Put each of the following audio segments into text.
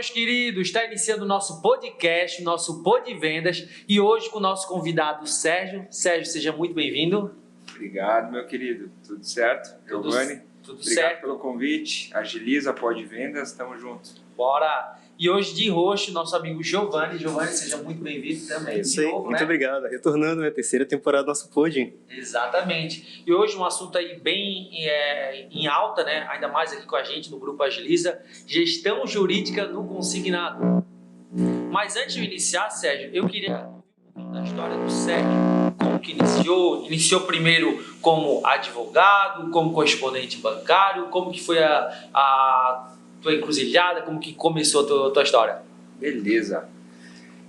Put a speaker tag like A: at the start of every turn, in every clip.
A: meus queridos, está iniciando o nosso podcast, o nosso Pod Vendas, e hoje com o nosso convidado Sérgio. Sérgio, seja muito bem-vindo.
B: Obrigado, meu querido. Tudo certo? Giovanni,
A: tudo
B: obrigado
A: certo
B: pelo convite. Agiliza, Pod Vendas, estamos juntos.
A: Bora! E hoje de host, nosso amigo Giovanni. Giovanni, seja muito bem-vindo também.
C: Isso aí, muito obrigado. Retornando, né? Terceira temporada do nosso Pod.
A: Exatamente. E hoje um assunto aí bem em alta, né? Ainda mais aqui com a gente no Grupo Agiliza, gestão jurídica no consignado. Mas antes de iniciar, Sérgio, eu queria ouvir um pouquinho da história do Sérgio. Como que iniciou? Iniciou primeiro como advogado, como correspondente bancário, como que foi a tua encruzilhada, como que começou a tua história?
B: Beleza.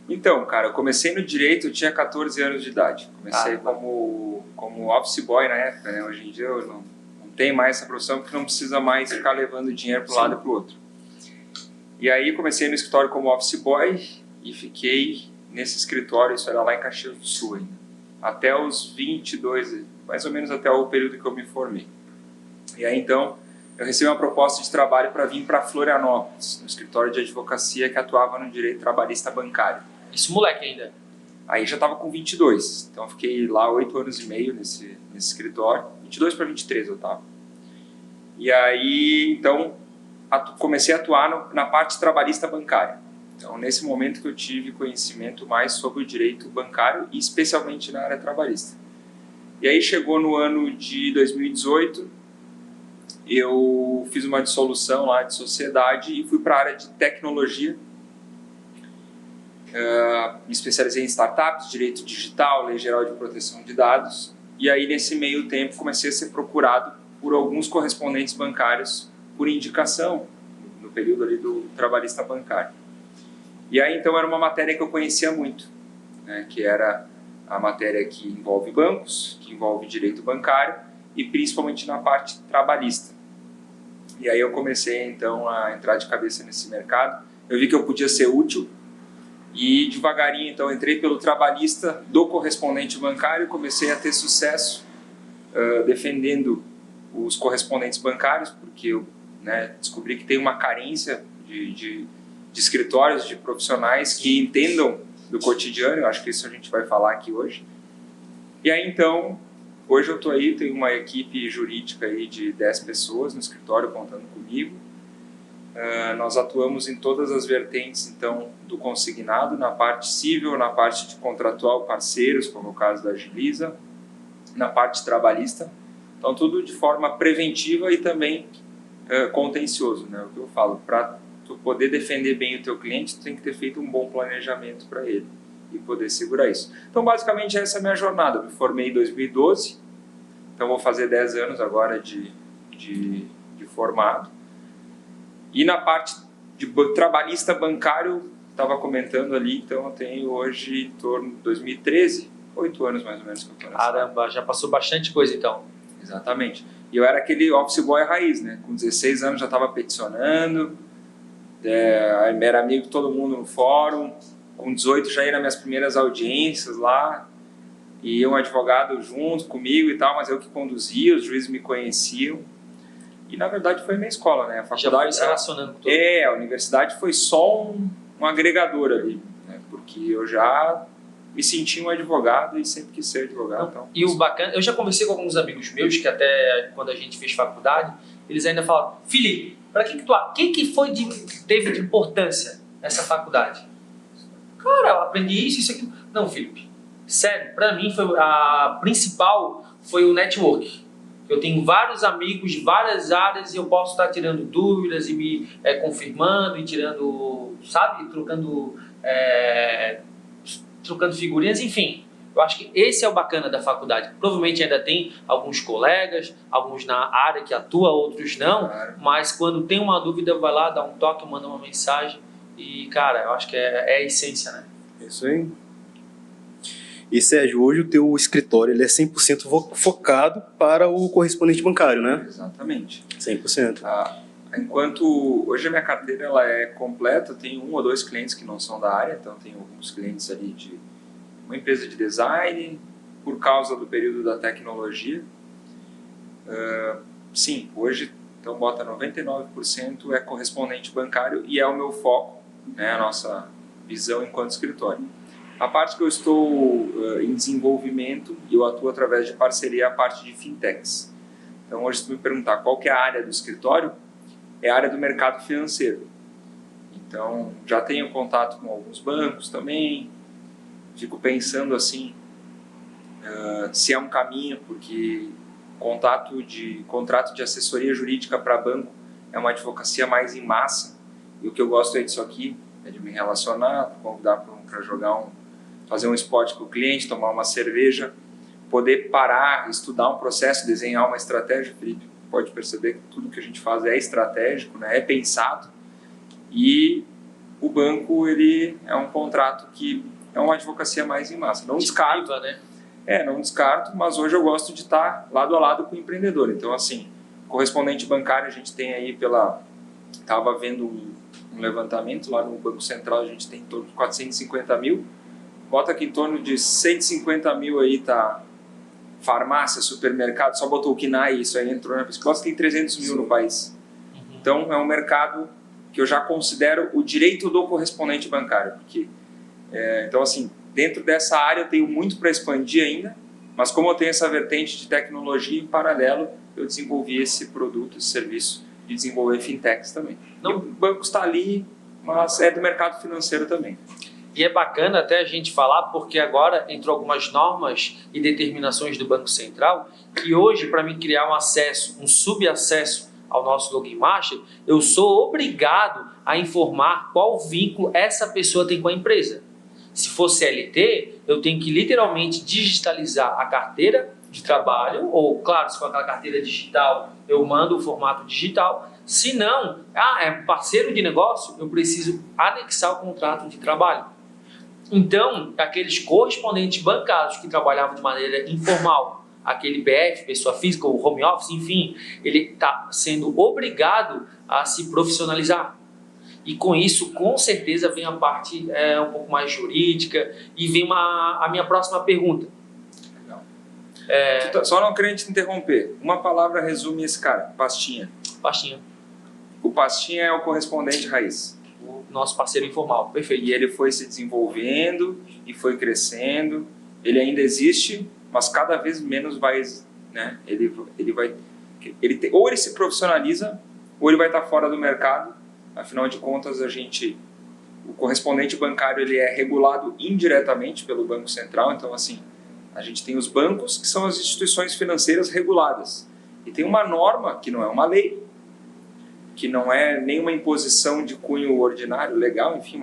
B: Então, cara, eu comecei no direito, eu tinha 14 anos de idade. Comecei como office boy na época, né? Hoje em dia eu não tenho mais essa profissão porque não precisa mais ficar levando dinheiro para um lado e para o outro. E aí comecei no escritório como office boy e fiquei nesse escritório, isso era lá em Caxias do Sul ainda, até os 22, mais ou menos até o período que eu me formei. E aí então eu recebi uma proposta de trabalho para vir para Florianópolis, no escritório de advocacia que atuava no direito trabalhista bancário.
A: Isso moleque ainda?
B: Aí já estava com 22, então eu fiquei lá 8 anos e meio nesse escritório, 22 para 23 eu estava. E aí então comecei a atuar na parte trabalhista bancária. Então nesse momento que eu tive conhecimento mais sobre o direito bancário e especialmente na área trabalhista. E aí chegou no ano de 2018, eu fiz uma dissolução lá de sociedade e fui para a área de tecnologia. Me especializei em startups, direito digital, lei geral de proteção de dados. E aí nesse meio tempo comecei a ser procurado por alguns correspondentes bancários por indicação, no período ali do trabalhista bancário. E aí então era uma matéria que eu conhecia muito, né, que era a matéria que envolve bancos, que envolve direito bancário e principalmente na parte trabalhista. E aí eu comecei então a entrar de cabeça nesse mercado. Eu vi que eu podia ser útil e devagarinho então entrei pelo trabalhista do correspondente bancário e comecei a ter sucesso defendendo os correspondentes bancários, porque eu descobri que tem uma carência de escritórios, de profissionais que entendam do cotidiano. Eu acho que isso a gente vai falar aqui hoje. E aí então hoje eu estou aí, tenho uma equipe jurídica aí de 10 pessoas no escritório contando comigo. Nós atuamos em todas as vertentes então do consignado, na parte civil, na parte de contratual parceiros, como é o caso da Agiliza, na parte trabalhista. Então tudo de forma preventiva e também contencioso, né? O que eu falo, para tu poder defender bem o teu cliente, tu tem que ter feito um bom planejamento para ele e poder segurar isso. Então basicamente essa é a minha jornada. Eu me formei em 2012, então vou fazer 10 anos agora de formado. E na parte de trabalhista bancário, estava comentando ali, então eu tenho hoje em torno de 2013, 8 anos mais ou menos que eu estou nessa área.
A: Caramba, já passou bastante coisa então.
B: Exatamente. E eu era aquele office boy raiz, né? Com 16 anos já estava peticionando, era amigo de todo mundo no fórum. Com 18 já ia nas minhas primeiras audiências lá, e um advogado junto comigo e tal, mas eu que conduzia, os juízes me conheciam. E na verdade foi a minha escola, né? A faculdade,
A: já foi se relacionando com tudo.
B: A universidade foi só um agregador ali, né? Porque eu já me senti um advogado e sempre quis ser advogado. Então,
A: e o bacana, eu já conversei com alguns amigos meus que até quando a gente fez faculdade, eles ainda falavam: Felipe, para que tu acha? O que foi teve de importância nessa faculdade? Cara, eu aprendi isso, aqui. Não, Felipe, sério, para mim a principal foi o network. Eu tenho vários amigos de várias áreas e eu posso estar tirando dúvidas e me confirmando e tirando, sabe, trocando figurinhas, enfim. Eu acho que esse é o bacana da faculdade. Provavelmente ainda tem alguns colegas, alguns na área que atua, outros não, mas quando tem uma dúvida, vai lá, dá um toque, manda uma mensagem. E, cara, eu acho que é a essência, né?
C: Isso aí. E, Sérgio, hoje o teu escritório ele é 100% focado para o correspondente bancário, né?
B: Exatamente.
C: 100%.
B: Enquanto hoje a minha carteira ela é completa, eu tenho 1 ou 2 clientes que não são da área, então tenho alguns clientes ali de uma empresa de design, por causa do período da tecnologia. Sim, hoje, então bota 99% é correspondente bancário e é o meu foco. né, a nossa visão enquanto escritório. A parte que eu estou em desenvolvimento, e eu atuo através de parceria, é a parte de fintechs. Então, hoje, se tu me perguntar qual que é a área do escritório, é a área do mercado financeiro. Então, já tenho contato com alguns bancos também, fico pensando assim, se é um caminho, porque contrato de assessoria jurídica para banco é uma advocacia mais em massa, e o que eu gosto é disso aqui, é de me relacionar, convidar para fazer um spot com o cliente, tomar uma cerveja, poder parar, estudar um processo, desenhar uma estratégia. Felipe pode perceber que tudo que a gente faz é estratégico, né? É pensado, e o banco ele é um contrato que é uma advocacia mais em massa. Não descarto,
A: né?
B: Não descarto, mas hoje eu gosto de estar lado a lado com o empreendedor. Então, assim, correspondente bancário a gente tem aí estava vendo um levantamento lá no Banco Central, a gente tem em torno de 450 mil, bota que em torno de 150 mil aí tá farmácia, supermercado, só botou o KNAI, isso aí entrou na pesquisa, tem 300 mil no país. Então, é um mercado que eu já considero o direito do correspondente bancário, porque, então, assim, dentro dessa área eu tenho muito para expandir ainda, mas como eu tenho essa vertente de tecnologia, em paralelo eu desenvolvi esse produto, esse serviço de desenvolver fintechs também. Não, e o banco está ali, mas é do mercado financeiro também.
A: E é bacana até a gente falar, porque agora entrou algumas normas e determinações do Banco Central, que hoje, para mim criar um acesso, um subacesso ao nosso Login Master, eu sou obrigado a informar qual vínculo essa pessoa tem com a empresa. Se for CLT, eu tenho que literalmente digitalizar a carteira de trabalho, ou claro, se for aquela carteira digital, eu mando o formato digital. Se não, é parceiro de negócio, eu preciso anexar o contrato de trabalho. Então, aqueles correspondentes bancários que trabalhavam de maneira informal, aquele BF, pessoa física, ou home office, enfim, ele está sendo obrigado a se profissionalizar. E com isso, com certeza, vem a parte um pouco mais jurídica e vem a minha próxima pergunta.
B: Legal. Só não querendo te interromper, uma palavra resume esse cara, pastinha.
A: Pastinha.
B: O pastinha é o correspondente raiz.
A: O nosso parceiro informal, perfeito.
B: E ele foi se desenvolvendo e foi crescendo, ele ainda existe, mas cada vez menos vai, né? Ou ele se profissionaliza, ou ele vai estar fora do mercado. Afinal de contas, o correspondente bancário ele é regulado indiretamente pelo Banco Central. Então, assim, a gente tem os bancos, que são as instituições financeiras reguladas. E tem uma norma, que não é uma lei, que não é nenhuma imposição de cunho ordinário, legal, enfim,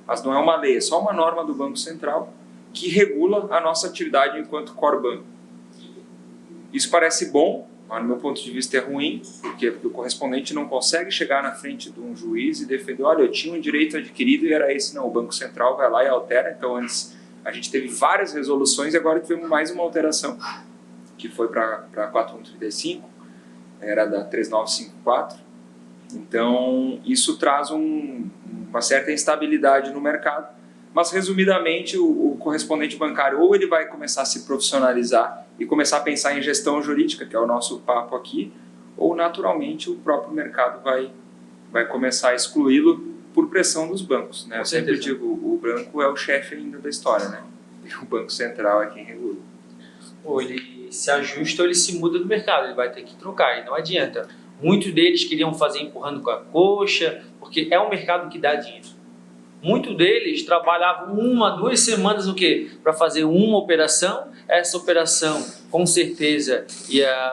B: mas não é uma lei, é só uma norma do Banco Central que regula a nossa atividade enquanto core banco. Isso parece bom, mas no meu ponto de vista é ruim, porque o correspondente não consegue chegar na frente de um juiz e defender, olha, eu tinha um direito adquirido e era esse. Não, o Banco Central vai lá e altera. Então antes a gente teve várias resoluções e agora tivemos mais uma alteração, que foi para 4135, era da 3954. Então isso traz uma certa instabilidade no mercado, mas resumidamente o correspondente bancário ou ele vai começar a se profissionalizar e começar a pensar em gestão jurídica, que é o nosso papo aqui, ou naturalmente o próprio mercado vai começar a excluí-lo por pressão dos bancos, né? Eu sempre digo, o banco é o chefe ainda da história, né? O Banco Central é quem regula.
A: Ou ele se ajusta ou ele se muda do mercado, ele vai ter que trocar, e não adianta. Muitos deles queriam fazer empurrando com a coxa, porque é um mercado que dá dinheiro. Muitos deles trabalhavam 1, 2 semanas no quê? Para fazer uma operação. Essa operação, com certeza,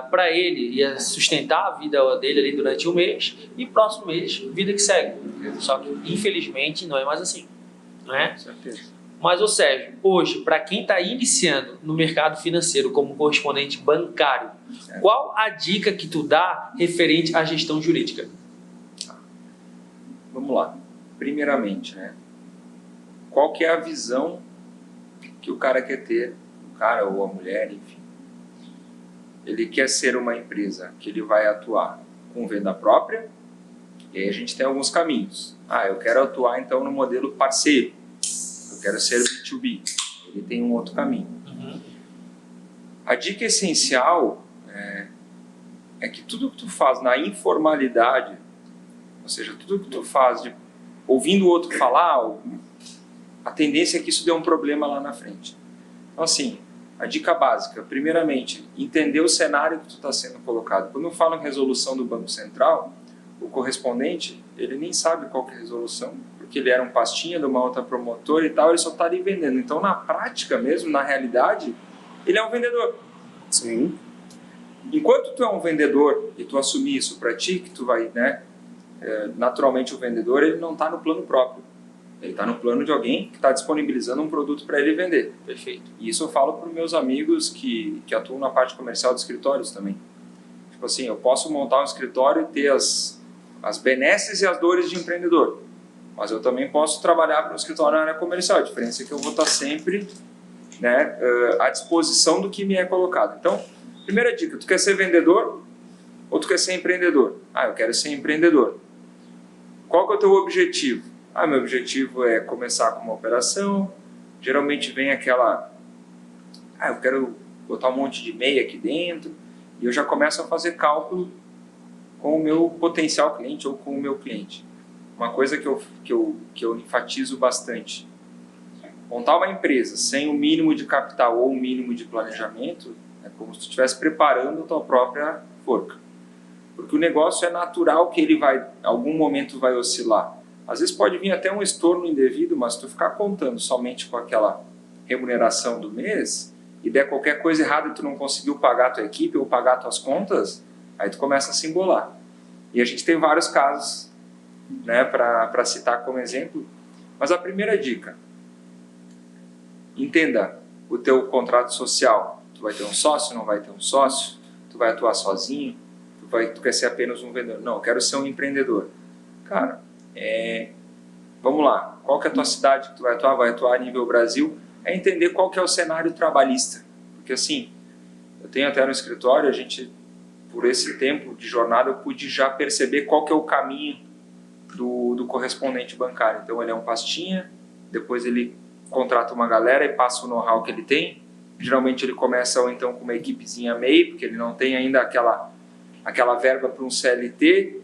A: para ele, ia sustentar a vida dele ali durante um mês, e próximo mês, vida que segue. Só que, infelizmente, não é mais assim. Não é?
B: Com certeza.
A: Mas, ô Sérgio, hoje, para quem está iniciando no mercado financeiro como correspondente bancário, qual a dica que tu dá referente à gestão jurídica?
B: Vamos lá. Primeiramente, né? Qual que é a visão que o cara quer ter, o cara ou a mulher, enfim. Ele quer ser uma empresa que ele vai atuar com venda própria, e aí a gente tem alguns caminhos. Eu quero atuar então no modelo parceiro, eu quero ser B2B, ele tem um outro caminho. A dica essencial é que tudo que tu faz na informalidade, ou seja, tudo que tu faz ouvindo o outro falar, a tendência é que isso dê um problema lá na frente. Então, assim, a dica básica, primeiramente, entender o cenário que tu está sendo colocado. Quando eu falo em resolução do Banco Central, o correspondente, ele nem sabe qual que é a resolução, porque ele era um pastinha de uma outra promotora e tal, ele só está ali vendendo. Então, na prática mesmo, na realidade, ele é um vendedor.
C: Sim.
B: Enquanto tu é um vendedor e tu assumir isso para ti, que tu vai, né, naturalmente o vendedor, ele não está no plano próprio. Ele está no plano de alguém que está disponibilizando um produto para ele vender.
A: Perfeito.
B: E isso eu falo para os meus amigos que atuam na parte comercial de escritórios também. Tipo assim, eu posso montar um escritório e ter as benesses e as dores de empreendedor. Mas eu também posso trabalhar para um escritório na área comercial. A diferença é que eu vou estar sempre, né, à disposição do que me é colocado. Então, primeira dica, tu quer ser vendedor ou tu quer ser empreendedor? Ah, eu quero ser empreendedor. Qual que é o teu objetivo? Ah, meu objetivo é começar com uma operação. Geralmente vem aquela... Ah, eu quero botar um monte de MEI aqui dentro. E eu já começo a fazer cálculo com o meu potencial cliente ou com o meu cliente. Uma coisa que eu enfatizo bastante. Montar uma empresa sem o mínimo de capital ou o mínimo de planejamento é como se tu estivesse preparando a tua própria forca. Porque o negócio é natural que ele vai, em algum momento vai oscilar. Às vezes pode vir até um estorno indevido, mas se tu ficar contando somente com aquela remuneração do mês e der qualquer coisa errada e tu não conseguiu pagar a tua equipe ou pagar as tuas contas, aí tu começa a se embolar. E a gente tem vários casos, né, para citar como exemplo. Mas a primeira dica, entenda o teu contrato social. Tu vai ter um sócio, não vai ter um sócio? Tu vai atuar sozinho? Tu quer ser apenas um vendedor? Não, eu quero ser um empreendedor. Cara, vamos lá, qual que é a tua cidade que tu vai atuar a nível Brasil, é entender qual que é o cenário trabalhista, porque assim, eu tenho até no escritório, a gente, por esse tempo de jornada, eu pude já perceber qual que é o caminho do correspondente bancário. Então ele é um pastinha, depois ele contrata uma galera e passa o know-how que ele tem, geralmente ele começa ou então com uma equipezinha MEI, porque ele não tem ainda aquela verba para um CLT.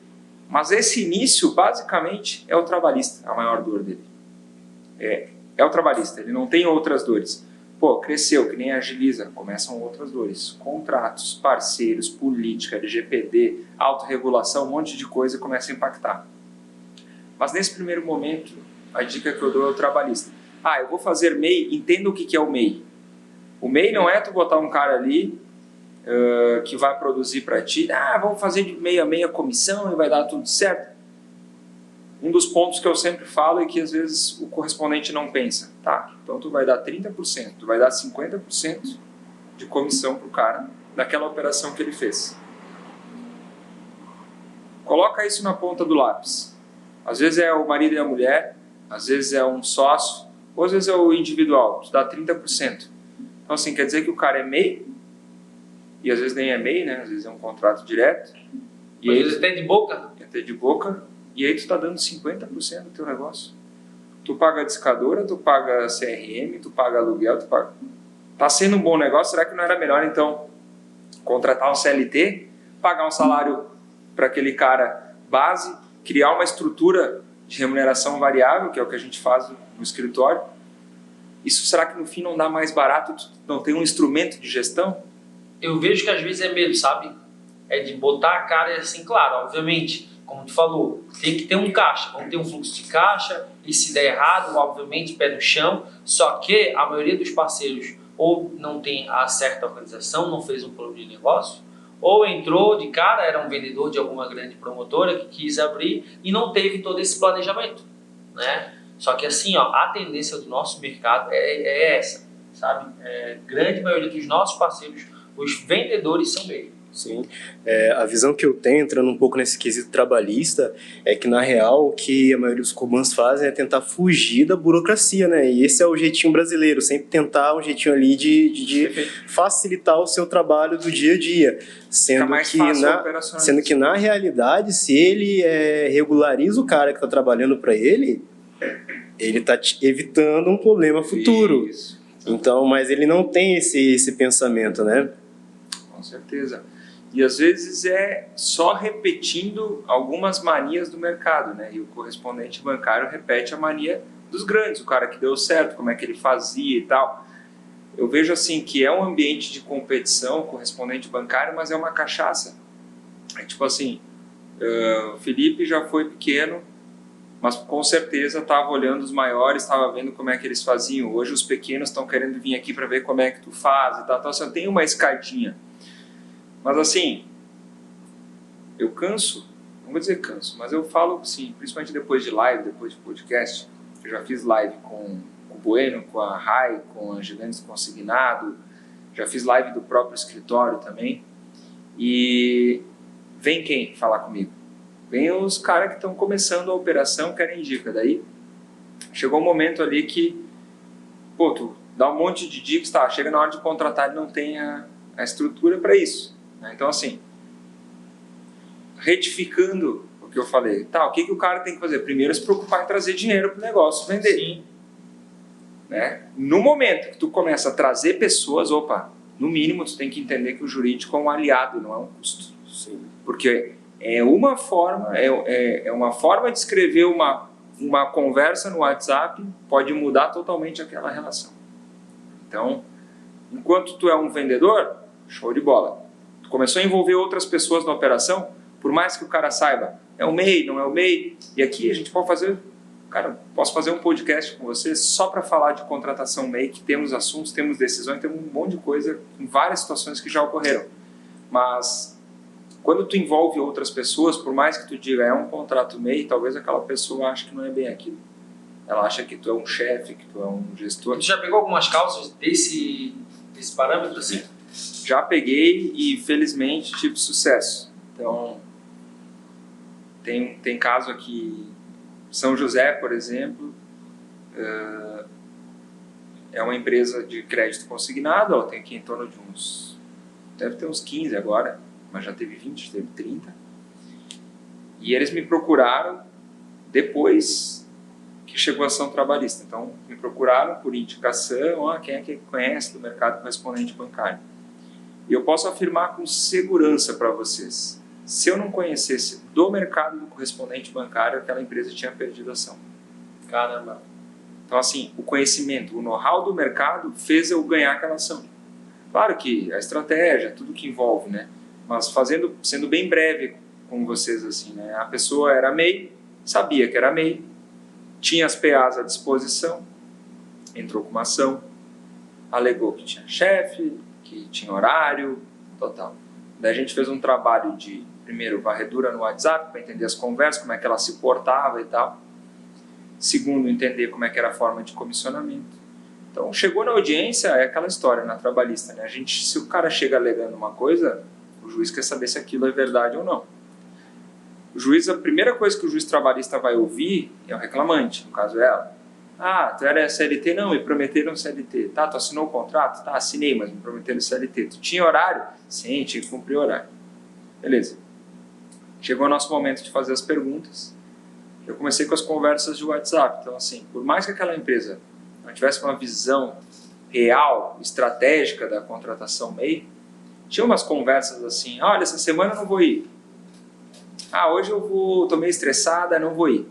B: Mas esse início, basicamente, é o trabalhista, a maior dor dele. É o trabalhista, ele não tem outras dores. Pô, cresceu, que nem a Agiliza, começam outras dores. Contratos, parceiros, política, LGPD, autorregulação, um monte de coisa começa a impactar. Mas nesse primeiro momento, a dica que eu dou é o trabalhista. Ah, eu vou fazer MEI, entenda o que é o MEI. O MEI não é tu botar um cara ali que vai produzir para ti, vamos fazer de meia a meia comissão e vai dar tudo certo. Um dos pontos que eu sempre falo é que às vezes o correspondente não pensa, tá, então tu vai dar 30%, tu vai dar 50% de comissão pro cara daquela operação que ele fez. Coloca isso na ponta do lápis. Às vezes é o marido e a mulher, às vezes é um sócio, ou às vezes é o individual, tu dá 30%. Então assim, quer dizer que o cara é MEI, e às vezes nem é MEI, né? Às vezes é um contrato direto.
A: E aí, até de boca.
B: Até de boca. E aí tu está dando 50% do teu negócio. Tu paga a discadora, tu paga CRM, tu paga aluguel, tu paga... Tá sendo um bom negócio, será que não era melhor então contratar um CLT, pagar um salário para aquele cara base, criar uma estrutura de remuneração variável, que é o que a gente faz no escritório? Isso será que no fim não dá mais barato, tu não tem um instrumento de gestão?
A: Eu vejo que às vezes é medo, sabe? É de botar a cara assim, claro, obviamente, como tu falou, tem que ter um caixa, vamos ter um fluxo de caixa, e se der errado, obviamente, pé no chão, só que a maioria dos parceiros ou não tem a certa organização, não fez um plano de negócio, ou entrou de cara, era um vendedor de alguma grande promotora que quis abrir e não teve todo esse planejamento, né? Só que assim, ó, a tendência do nosso mercado é essa, sabe? Grande maioria dos nossos parceiros, os vendedores são MEI.
C: Sim. A visão que eu tenho, entrando um pouco nesse quesito trabalhista, é que na real o que a maioria dos Corbans fazem é tentar fugir da burocracia, né? E esse é o jeitinho brasileiro, sempre tentar um jeitinho ali de facilitar o seu trabalho do dia a dia. Sendo que na realidade, se ele regulariza o cara que está trabalhando para ele está evitando um problema futuro. Isso. Então, mas ele não tem esse pensamento, né?
B: Com certeza. E às vezes é só repetindo algumas manias do mercado, né? E o correspondente bancário repete a mania dos grandes, o cara que deu certo, como é que ele fazia e tal. Eu vejo assim que é um ambiente de competição, correspondente bancário, mas é uma cachaça. É tipo assim, o Felipe já foi pequeno, mas com certeza estava olhando os maiores, estava vendo como é que eles faziam. Hoje os pequenos estão querendo vir aqui para ver como é que tu faz e tal. Então assim, tem uma escadinha. Mas assim, eu canso, não vou dizer canso, mas eu falo assim, principalmente depois de live, depois de podcast. Eu já fiz live com o Bueno, com a Rai, com a Angelandes Consignado, já fiz live do próprio escritório também. E vem quem falar comigo? Vem os caras que estão começando a operação, querem dica. Daí chegou um momento ali que, pô, tu dá um monte de dicas, tá, chega na hora de contratar e não tem a estrutura para isso. Então assim, retificando o que eu falei, tá, o que o cara tem que fazer? Primeiro se preocupar em trazer dinheiro para o negócio, vender.
A: Sim.
B: Né? No momento que tu começa a trazer pessoas, opa, no mínimo tu tem que entender que o jurídico é um aliado, não é um custo.
C: Sim.
B: Porque é uma forma, é uma forma de escrever uma conversa no WhatsApp, pode mudar totalmente aquela relação. Então, enquanto tu é um vendedor, show de bola. Tu começou a envolver outras pessoas na operação, por mais que o cara saiba, é o MEI, não é o MEI, e aqui a gente pode fazer, cara, posso fazer um podcast com você só para falar de contratação MEI, que temos assuntos, temos decisões, temos um monte de coisa, em várias situações que já ocorreram. Mas quando tu envolve outras pessoas, por mais que tu diga é um contrato MEI, talvez aquela pessoa ache que não é bem aquilo. Ela acha que tu é um chefe, que tu é um gestor.
A: Tu já pegou algumas causas desse parâmetro assim?
B: Já peguei e felizmente tive sucesso. Então, tem caso aqui, São José, por exemplo, é uma empresa de crédito consignado, ó, tem aqui em torno de deve ter uns 15 agora, mas já teve 20, já teve 30. E eles me procuraram depois que chegou a ação trabalhista. Então, me procuraram por indicação, quem é que conhece do mercado correspondente bancário. E eu posso afirmar com segurança para vocês, se eu não conhecesse do mercado do correspondente bancário, aquela empresa tinha perdido a ação.
A: Caramba.
B: Então, assim, o conhecimento, o know-how do mercado fez eu ganhar aquela ação. Claro que a estratégia, tudo que envolve, né? Mas sendo bem breve com vocês, assim, né? A pessoa era MEI, sabia que era MEI, tinha as PAs à disposição, entrou com uma ação, alegou que tinha chefe, que tinha horário, total. Daí a gente fez um trabalho de, primeiro, varredura no WhatsApp, para entender as conversas, como é que ela se portava e tal. Segundo, entender como é que era a forma de comissionamento. Então, chegou na audiência, é aquela história na trabalhista, né? Se o cara chega alegando uma coisa, o juiz quer saber se aquilo é verdade ou não. O juiz, a primeira coisa que o juiz trabalhista vai ouvir é o reclamante, no caso ela. Ah, tu era CLT? Não, me prometeram CLT. Tá, tu assinou o contrato? Tá, assinei, mas me prometeram CLT. Tu tinha horário? Sim, tinha que cumprir o horário. Beleza. Chegou o nosso momento de fazer as perguntas. Eu comecei com as conversas de WhatsApp. Então, assim, por mais que aquela empresa não tivesse uma visão real, estratégica da contratação MEI, tinha umas conversas assim, olha, essa semana eu não vou ir. Hoje tô meio estressada, não vou ir.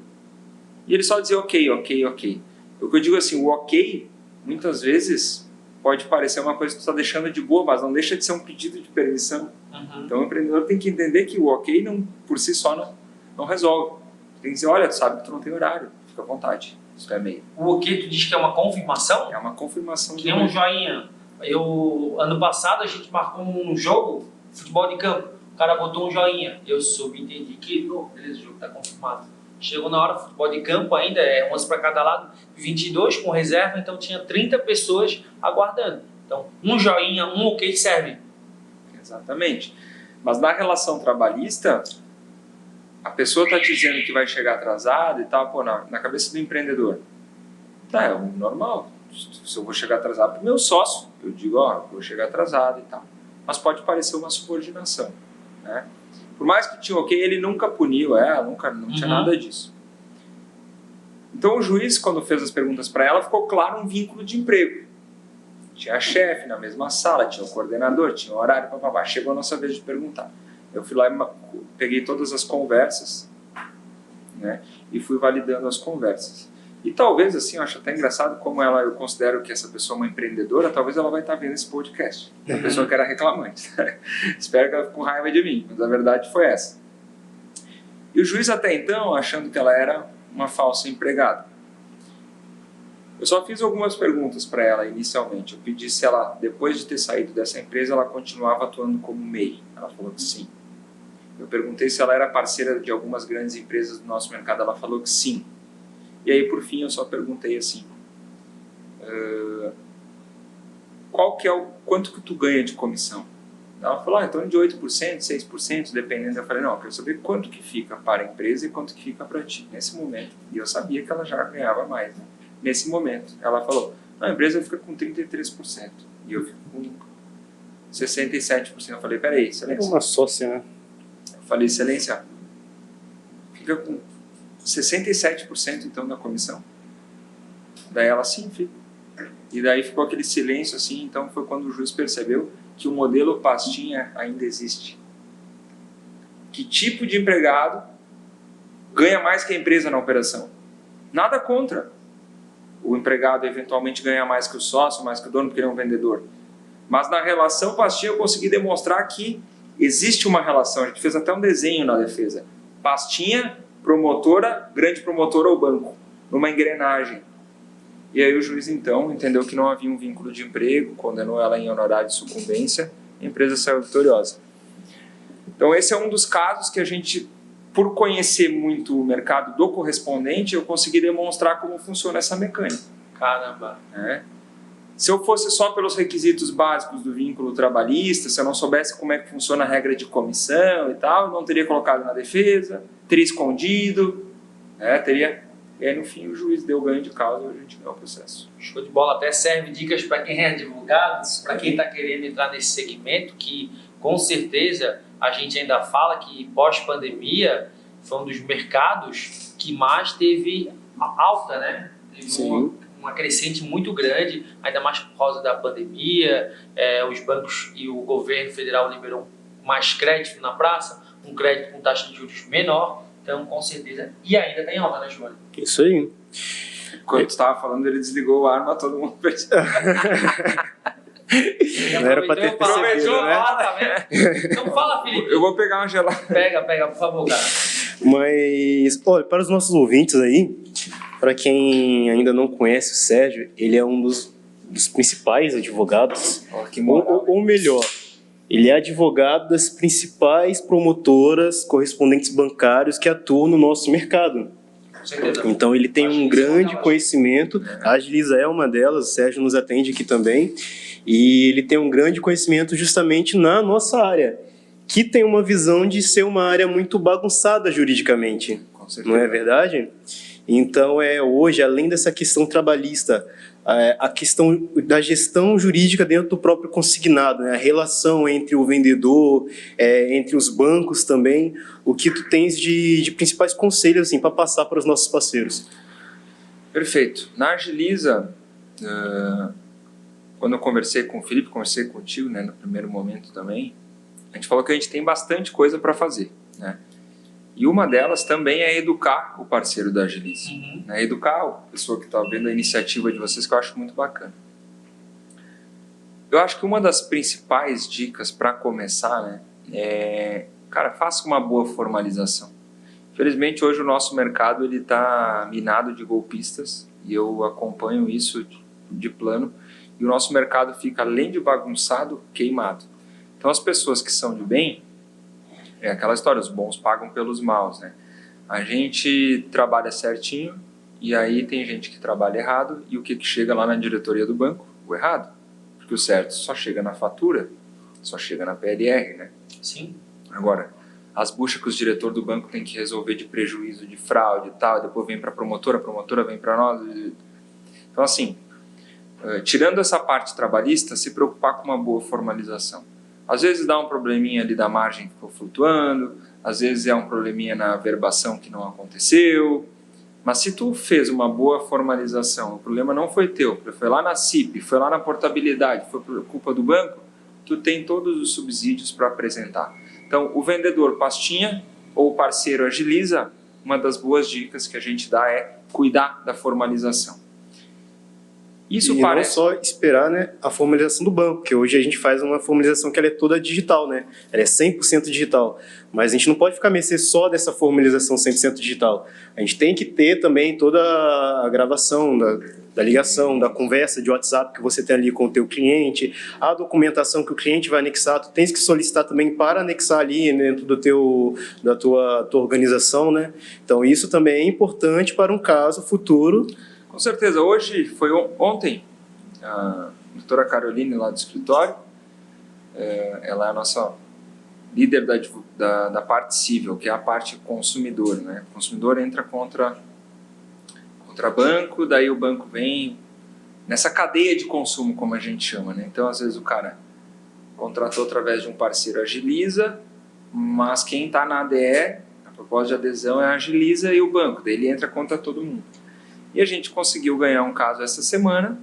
B: E ele só dizia ok. O que eu digo assim, o ok, muitas vezes, pode parecer uma coisa que tu está deixando de boa, mas não deixa de ser um pedido de permissão.
A: Uhum.
B: Então o empreendedor tem que entender que o ok não, por si só não resolve. Tem que dizer, olha, tu sabe que tu não tem horário, fica à vontade. Isso é MEI.
A: O ok, tu diz que é uma confirmação?
B: É uma confirmação.
A: Que nem um joinha. Ano passado a gente marcou um jogo, futebol de campo. O cara botou um joinha. Eu subentendi que, beleza, o jogo está confirmado. Chegou na hora, futebol de campo ainda, 11 para cada lado, 22 com reserva, então tinha 30 pessoas aguardando. Então, um joinha, um ok serve.
B: Exatamente. Mas na relação trabalhista, a pessoa está te dizendo que vai chegar atrasada e tal, pô, na cabeça do empreendedor. Tá, é o normal. Se eu vou chegar atrasado para o meu sócio, eu digo, vou chegar atrasado e tal. Mas pode parecer uma subordinação, né? Por mais que tinha ok, ele nunca puniu ela, não tinha nada disso. Então o juiz, quando fez as perguntas para ela, ficou claro um vínculo de emprego. Tinha a chefe na mesma sala, tinha o coordenador, tinha o horário, papapá. Chegou a nossa vez de perguntar. Eu fui lá e peguei todas as conversas, né, e fui validando as conversas. E talvez, assim, eu acho até engraçado como eu considero que essa pessoa é uma empreendedora, talvez ela vai estar vendo esse podcast. A pessoa que era reclamante. Espero que ela fique com raiva de mim, mas a verdade foi essa. E o juiz até então, achando que ela era uma falsa empregada. Eu só fiz algumas perguntas para ela inicialmente. Eu pedi se ela, depois de ter saído dessa empresa, ela continuava atuando como MEI. Ela falou que sim. Eu perguntei se ela era parceira de algumas grandes empresas do nosso mercado. Ela falou que sim. E aí, por fim, eu só perguntei assim, quanto que tu ganha de comissão? Ela falou, então de 8%, 6%, dependendo. Eu falei, não, eu quero saber quanto que fica para a empresa e quanto que fica para ti, nesse momento. E eu sabia que ela já ganhava mais, né? Nesse momento. Ela falou, a empresa fica com 33%. E eu fico com 67%. Eu falei, peraí, excelência.
C: É uma sócia, né?
B: Eu falei, excelência, fica com 67% então da comissão? Daí ela, sim, fica. E daí ficou aquele silêncio assim, então foi quando o juiz percebeu que o modelo pastinha ainda existe. Que tipo de empregado ganha mais que a empresa na operação? Nada contra. O empregado eventualmente ganha mais que o sócio, mais que o dono, porque ele é um vendedor. Mas na relação pastinha eu consegui demonstrar que existe uma relação. A gente fez até um desenho na defesa. Pastinha, promotora, grande promotora ou banco, numa engrenagem. E aí o juiz então entendeu que não havia um vínculo de emprego, condenou ela em honorário de sucumbência, a empresa saiu vitoriosa. Então esse é um dos casos que a gente, por conhecer muito o mercado do correspondente, eu consegui demonstrar como funciona essa mecânica.
A: Caramba.
B: Se eu fosse só pelos requisitos básicos do vínculo trabalhista, se eu não soubesse como é que funciona a regra de comissão e tal, eu não teria colocado na defesa, teria escondido, teria... E aí, no fim, o juiz deu ganho de causa e a gente ganhou o processo.
A: Show de bola. Até serve dicas para quem é advogado, para quem está querendo entrar nesse segmento, que com certeza a gente ainda fala que pós-pandemia foi um dos mercados que mais teve alta, né? Teve uma crescente muito grande, ainda mais por causa da pandemia. Os bancos e o governo federal liberou mais crédito na praça, um crédito com taxa de juros menor. Então, com certeza. E ainda tem alta, né, João?
C: Isso aí.
B: Enquanto tu estava falando, ele desligou o arma, todo mundo percebeu.
C: Não era para ter percebido, né?
A: Tá vendo? Então fala, Felipe.
B: Eu vou pegar uma gelada.
A: Pega, por favor, cara.
C: Mas, olha, para os nossos ouvintes aí, para quem ainda não conhece o Sérgio, ele é um dos principais advogados,
B: Que moral,
C: ou melhor, ele é advogado das principais promotoras, correspondentes bancários que atuam no nosso mercado.
A: Com certeza.
C: Então ele tem um grande conhecimento, a Agiliza é uma delas, o Sérgio nos atende aqui também, e ele tem um grande conhecimento justamente na nossa área, que tem uma visão de ser uma área muito bagunçada juridicamente, não é verdade? Então, hoje, além dessa questão trabalhista, a questão da gestão jurídica dentro do próprio consignado, né? A relação entre o vendedor, entre os bancos também, o que tu tens de principais conselhos assim, para passar para os nossos parceiros?
B: Perfeito. Na Agiliza, quando eu conversei com o Felipe, conversei contigo, né, no primeiro momento também, a gente falou que a gente tem bastante coisa para fazer, né? E uma delas também é educar o parceiro da Agiliza. Educar a pessoa que está vendo a iniciativa de vocês, que eu acho muito bacana. Eu acho que uma das principais dicas para começar, né, cara, faça uma boa formalização. Infelizmente, hoje o nosso mercado está minado de golpistas, e eu acompanho isso de plano, e o nosso mercado fica, além de bagunçado, queimado. Então, as pessoas que são de bem, é aquela história, os bons pagam pelos maus, né? A gente trabalha certinho e aí tem gente que trabalha errado e o que chega lá na diretoria do banco? O errado. Porque o certo só chega na fatura, só chega na PLR, né?
A: Sim.
B: Agora, as buchas que os diretores do banco têm que resolver de prejuízo, de fraude e tal, depois vem para a promotora vem para nós. Então, assim, tirando essa parte trabalhista, se preocupar com uma boa formalização. Às vezes dá um probleminha ali da margem que ficou flutuando, às vezes é um probleminha na verbação que não aconteceu, Mas se tu fez uma boa formalização, o problema não foi teu, foi lá na CIP, foi lá na portabilidade, foi por culpa do banco, tu tem todos os subsídios para apresentar. Então, o vendedor pastinha ou o parceiro agiliza, uma das boas dicas que a gente dá é cuidar da formalização. Isso
C: e
B: parece...
C: não só esperar, né, a formalização do banco, porque hoje a gente faz uma formalização que ela é toda digital, né? Ela é 100% digital. Mas a gente não pode ficar a mercê só dessa formalização 100% digital. A gente tem que ter também toda a gravação da ligação, da conversa de WhatsApp que você tem ali com o teu cliente, a documentação que o cliente vai anexar, tu tens que solicitar também para anexar ali dentro da tua organização, né? Então isso também é importante para um caso futuro.
B: Com certeza. Hoje, foi ontem, a doutora Caroline lá do escritório, ela é a nossa líder da parte civil, que é a parte consumidor, né? O consumidor entra contra banco, daí o banco vem nessa cadeia de consumo, como a gente chama, né? Então, às vezes o cara contratou através de um parceiro agiliza, mas quem está na ADE, a proposta de adesão é a agiliza e o banco, daí ele entra contra todo mundo. E a gente conseguiu ganhar um caso essa semana,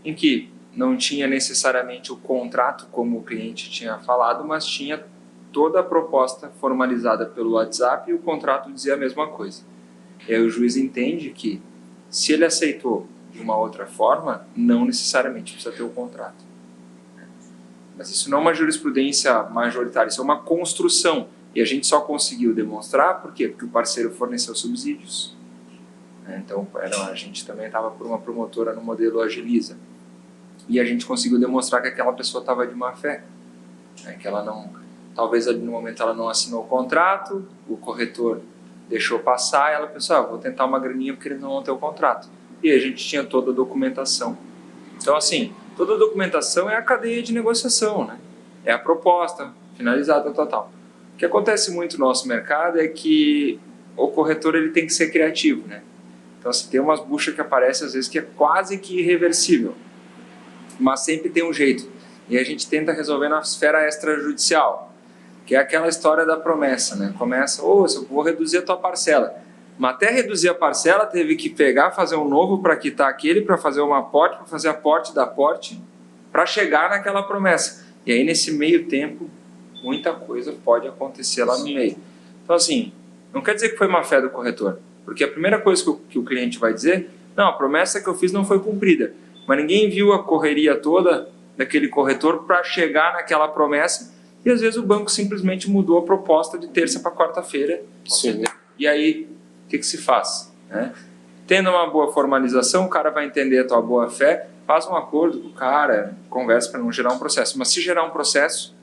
B: em que não tinha necessariamente o contrato como o cliente tinha falado, mas tinha toda a proposta formalizada pelo WhatsApp e o contrato dizia a mesma coisa. E aí o juiz entende que, se ele aceitou de uma outra forma, não necessariamente precisa ter o contrato. Mas isso não é uma jurisprudência majoritária, isso é uma construção. E a gente só conseguiu demonstrar, por quê? Porque o parceiro forneceu subsídios. Então, a gente também estava por uma promotora no modelo Agiliza. E a gente conseguiu demonstrar que aquela pessoa estava de má fé. Que ela não, talvez ali no momento ela não assinou o contrato, o corretor deixou passar, e ela pensou, vou tentar uma graninha porque eles não vão ter o contrato. E a gente tinha toda a documentação. Então, assim, toda a documentação é a cadeia de negociação, né? É a proposta finalizada, tal. O que acontece muito no nosso mercado é que o corretor ele tem que ser criativo, né? Então, assim, tem umas buchas que aparecem às vezes que é quase que irreversível, mas sempre tem um jeito. E a gente tenta resolver na esfera extrajudicial, que é aquela história da promessa, né? Começa, eu vou reduzir a tua parcela. Mas até reduzir a parcela, teve que pegar, fazer um novo para quitar aquele, para fazer uma aporte, para fazer aporte da aporte, para chegar naquela promessa. E aí, nesse meio tempo, muita coisa pode acontecer lá no meio. Então, assim, não quer dizer que foi má fé do corretor, porque a primeira coisa que o cliente vai dizer, não, a promessa que eu fiz não foi cumprida, mas ninguém viu a correria toda daquele corretor para chegar naquela promessa, e às vezes o banco simplesmente mudou a proposta de terça para quarta-feira.
C: Sim.
B: E aí, o que se faz? Tendo uma boa formalização, o cara vai entender a tua boa fé, faz um acordo com o cara, conversa para não gerar um processo, mas se gerar um processo,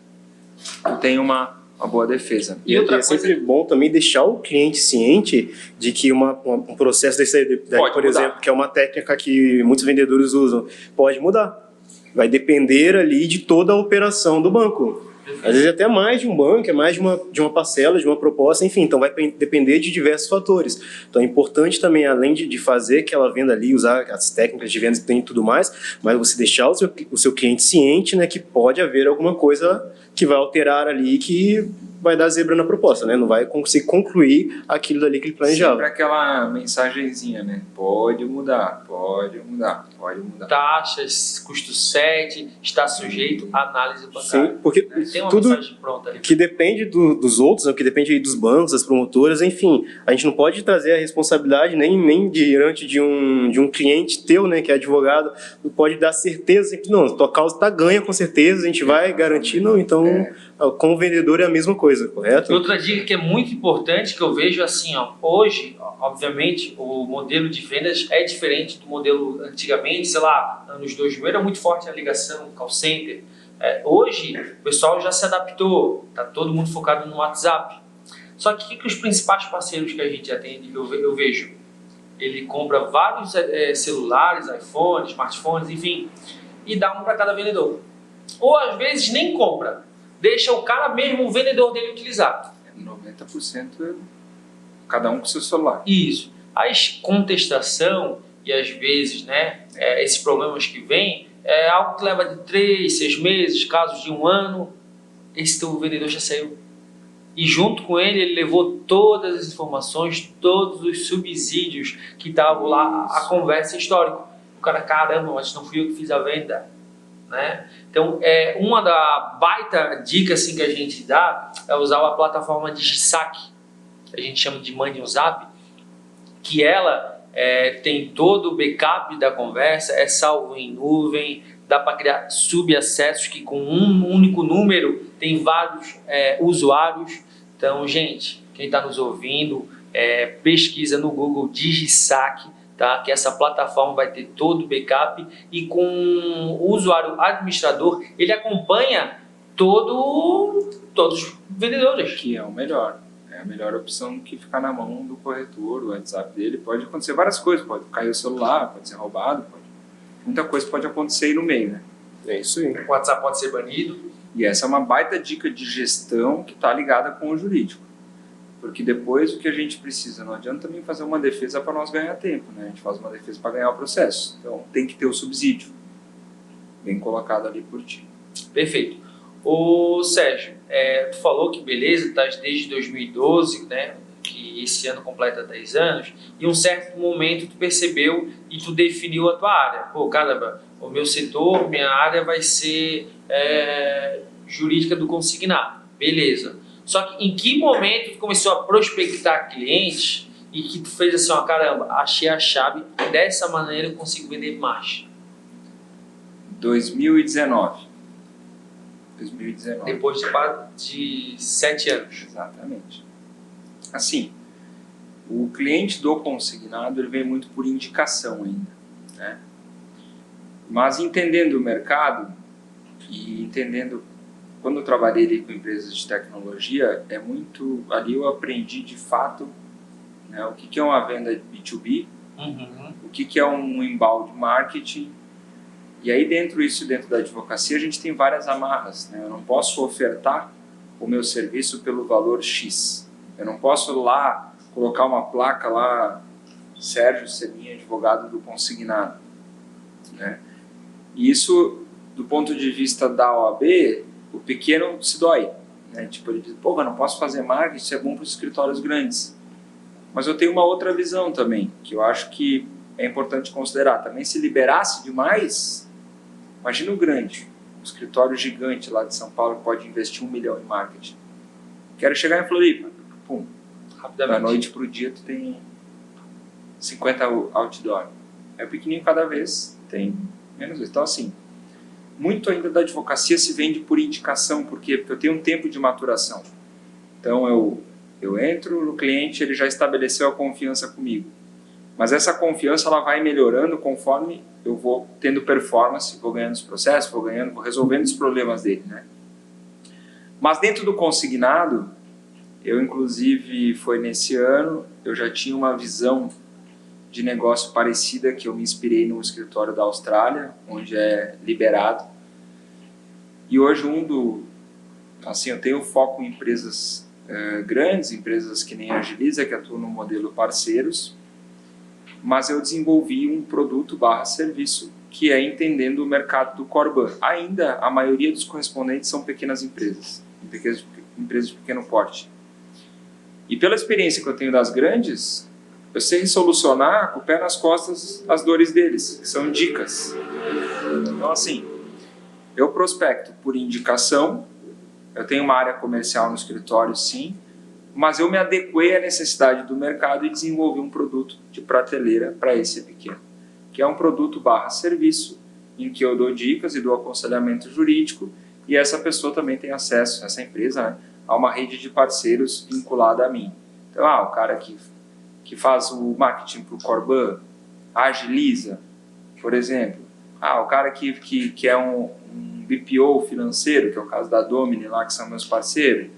B: tu tem uma boa defesa.
C: E outra coisa, é sempre bom também deixar o cliente ciente de que um processo desse daí, por exemplo, que é uma técnica que muitos vendedores usam, pode mudar. Vai depender ali de toda a operação do banco. Às vezes até mais de um banco, é mais de uma parcela, de uma proposta, enfim, então vai depender de diversos fatores. Então é importante também, além de fazer aquela venda ali, usar as técnicas de venda que tem e tudo mais, mas você deixar o seu cliente ciente, né, que pode haver alguma coisa que vai alterar ali, que vai dar zebra na proposta, né? Não vai conseguir concluir aquilo dali que ele planejava.
B: Sempre aquela mensagenzinha, né? Pode mudar, pode mudar, pode mudar.
A: Taxas, custo 7, está sujeito à análise bancária.
C: Sim, porque
A: tem uma
C: tudo
A: mensagem pronta ali.
C: Que depende dos outros, né? Que depende dos bancos, das promotoras, enfim. A gente não pode trazer a responsabilidade nem diante de um cliente teu, né? Que é advogado, não pode dar certeza que não, tua causa está ganha com certeza, a gente vai garantir, não, então... Com o vendedor é a mesma coisa, correto?
A: Outra dica que é muito importante, que eu vejo assim, hoje, obviamente, o modelo de vendas é diferente do modelo antigamente, sei lá, anos 2000 era muito forte a ligação, call center. Hoje, o pessoal já se adaptou, tá todo mundo focado no WhatsApp. Só que o que os principais parceiros que a gente atende, eu vejo, ele compra vários celulares, iPhones, smartphones, enfim, e dá um para cada vendedor. Ou às vezes nem compra, deixa o cara mesmo, o vendedor dele utilizar.
B: 90% cada um com seu celular.
A: Isso. A contestação e às vezes, esses problemas que vêm, é algo que leva de 3, 6 meses, casos de 1 ano, esse teu vendedor já saiu. E junto com ele levou todas as informações, todos os subsídios que estavam lá, a conversa histórica. O cara, caramba, mas não fui eu que fiz a venda, né? Então, uma da baita dica assim, que a gente dá é usar a plataforma de saque, a gente chama de Mande um Zap, que ela tem todo o backup da conversa, é salvo em nuvem, dá para criar subacessos que com um único número tem vários usuários. Então, gente, quem está nos ouvindo, pesquisa no Google DigiSaque, tá? Que essa plataforma vai ter todo o backup e com o usuário administrador, ele acompanha todos os vendedores.
B: Que é o melhor. É a melhor opção que ficar na mão do corretor, o WhatsApp dele. Pode acontecer várias coisas, pode cair o celular, pode ser roubado, muita coisa pode acontecer aí no meio, né?
C: É isso aí.
A: O WhatsApp pode ser banido.
B: E essa é uma baita dica de gestão que está ligada com o jurídico. Porque depois o que a gente precisa, não adianta também fazer uma defesa para nós ganhar tempo, né? A gente faz uma defesa para ganhar o processo. Então tem que ter o subsídio bem colocado ali por ti.
A: Perfeito. Ô Sérgio, tu falou que beleza, tá desde 2012, né? Que esse ano completa 10 anos, e um certo momento tu percebeu e tu definiu a tua área. Pô, caramba, o meu setor, minha área vai ser jurídica do consignado. Beleza. Só que em que momento tu começou a prospectar clientes e que tu fez assim, ó, caramba, achei a chave, dessa maneira eu consigo vender mais?
B: 2019.
A: Depois de 7 anos.
B: Exatamente. Assim, o cliente do consignado ele vem muito por indicação ainda, né? Mas entendendo o mercado e entendendo, quando eu trabalhei ali com empresas de tecnologia, ali eu aprendi de fato, né, o que é uma venda B2B, o que é um inbound marketing. E aí dentro da advocacia a gente tem várias amarras, né? Eu não posso ofertar o meu serviço pelo valor X. Eu não posso lá colocar uma placa lá, Sérgio Seminha, advogado do consignado, né? E isso, do ponto de vista da OAB, o pequeno se dói, né? Tipo, ele diz, pô, eu não posso fazer marketing, isso é bom para os escritórios grandes. Mas eu tenho uma outra visão também, que eu acho que é importante considerar. Também se liberasse demais... Imagina o grande, um escritório gigante lá de São Paulo que pode investir 1 milhão em marketing. Quero chegar em Floripa, pum, da noite para o dia tu tem 50 outdoor. É pequenininho cada vez, tem menos vezes. Então assim, muito ainda da advocacia se vende por indicação, porque eu tenho um tempo de maturação. Então eu entro no cliente, ele já estabeleceu a confiança comigo. Mas essa confiança ela vai melhorando conforme eu vou tendo performance, vou ganhando os processos, vou resolvendo os problemas dele, né? Mas dentro do consignado, eu inclusive, foi nesse ano, eu já tinha uma visão de negócio parecida, que eu me inspirei num escritório da Austrália, onde é liberado. E hoje eu tenho foco em empresas grandes, empresas que nem a Agiliza, que atuam no modelo parceiros, mas eu desenvolvi um produto /serviço que é entendendo o mercado do Corban. Ainda a maioria dos correspondentes são pequenas empresas de pequeno porte. E pela experiência que eu tenho das grandes, eu sei solucionar com o pé nas costas as dores deles, que são dicas. Então assim, eu prospecto por indicação, eu tenho uma área comercial no escritório sim, mas eu me adequei à necessidade do mercado e desenvolvi um produto de prateleira para esse pequeno, que é um produto /serviço, em que eu dou dicas e dou aconselhamento jurídico, e essa pessoa também tem acesso, essa empresa, né, a uma rede de parceiros vinculada a mim. Então, o cara que faz o marketing para o Corban, Agiliza, por exemplo. O cara que é um BPO financeiro, que é o caso da Domini lá, que são meus parceiros.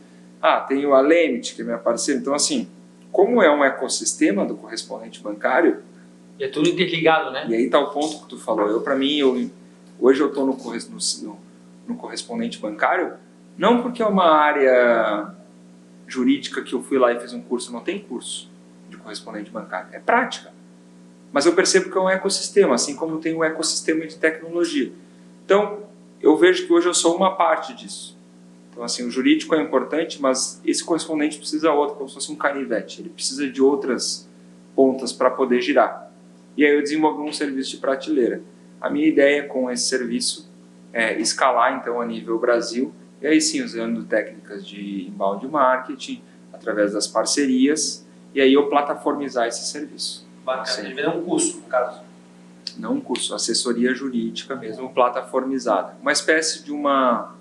B: Tem o Alemit, que é minha parceira. Então, assim, como é um ecossistema do correspondente bancário...
A: E é tudo interligado, né?
B: E aí está o ponto que tu falou. Hoje eu estou no correspondente bancário, não porque é uma área jurídica que eu fui lá e fiz um curso. Não tem curso de correspondente bancário. É prática. Mas eu percebo que é um ecossistema, assim como tem um ecossistema de tecnologia. Então, eu vejo que hoje eu sou uma parte disso. Então, assim, o jurídico é importante, mas esse correspondente precisa outro, como se fosse um canivete. Ele precisa de outras pontas para poder girar. E aí eu desenvolvi um serviço de prateleira. A minha ideia com esse serviço é escalar, então, a nível Brasil, e aí sim, usando técnicas de inbound marketing, através das parcerias, e aí eu plataformizar esse serviço.
A: Bacana, ele é um curso, no caso.
B: Não um curso, assessoria jurídica mesmo, plataformizada. Uma espécie de uma...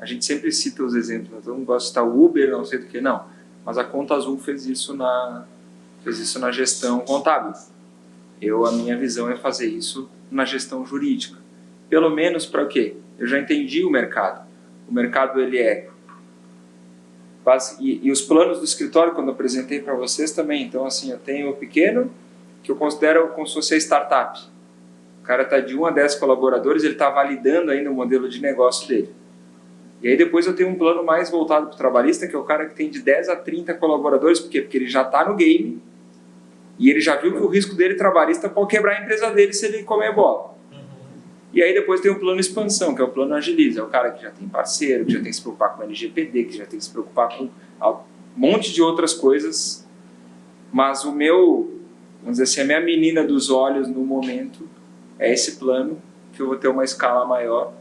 B: A gente sempre cita os exemplos, então não gosto de citar o Uber, não sei do que, não. Mas a Conta Azul fez isso na gestão contábil. A minha visão é fazer isso na gestão jurídica. Pelo menos para o quê? Eu já entendi o mercado. O mercado, ele é... E os planos do escritório, quando eu apresentei para vocês também. Então, assim, eu tenho o pequeno, que eu considero como se fosse a startup. O cara está de 1 a 10 colaboradores, ele está validando ainda o modelo de negócio dele. E aí depois eu tenho um plano mais voltado para o trabalhista, que é o cara que tem de 10 a 30 colaboradores. Por quê? Porque ele já está no game e ele já viu que o risco dele trabalhista pode quebrar a empresa dele se ele comer bola. E aí depois tem o plano expansão, que é o plano agiliza. É o cara que já tem parceiro, que já tem que se preocupar com LGPD, que já tem que se preocupar com um monte de outras coisas. Mas o meu, vamos dizer assim, a minha menina dos olhos no momento é esse plano, que eu vou ter uma escala maior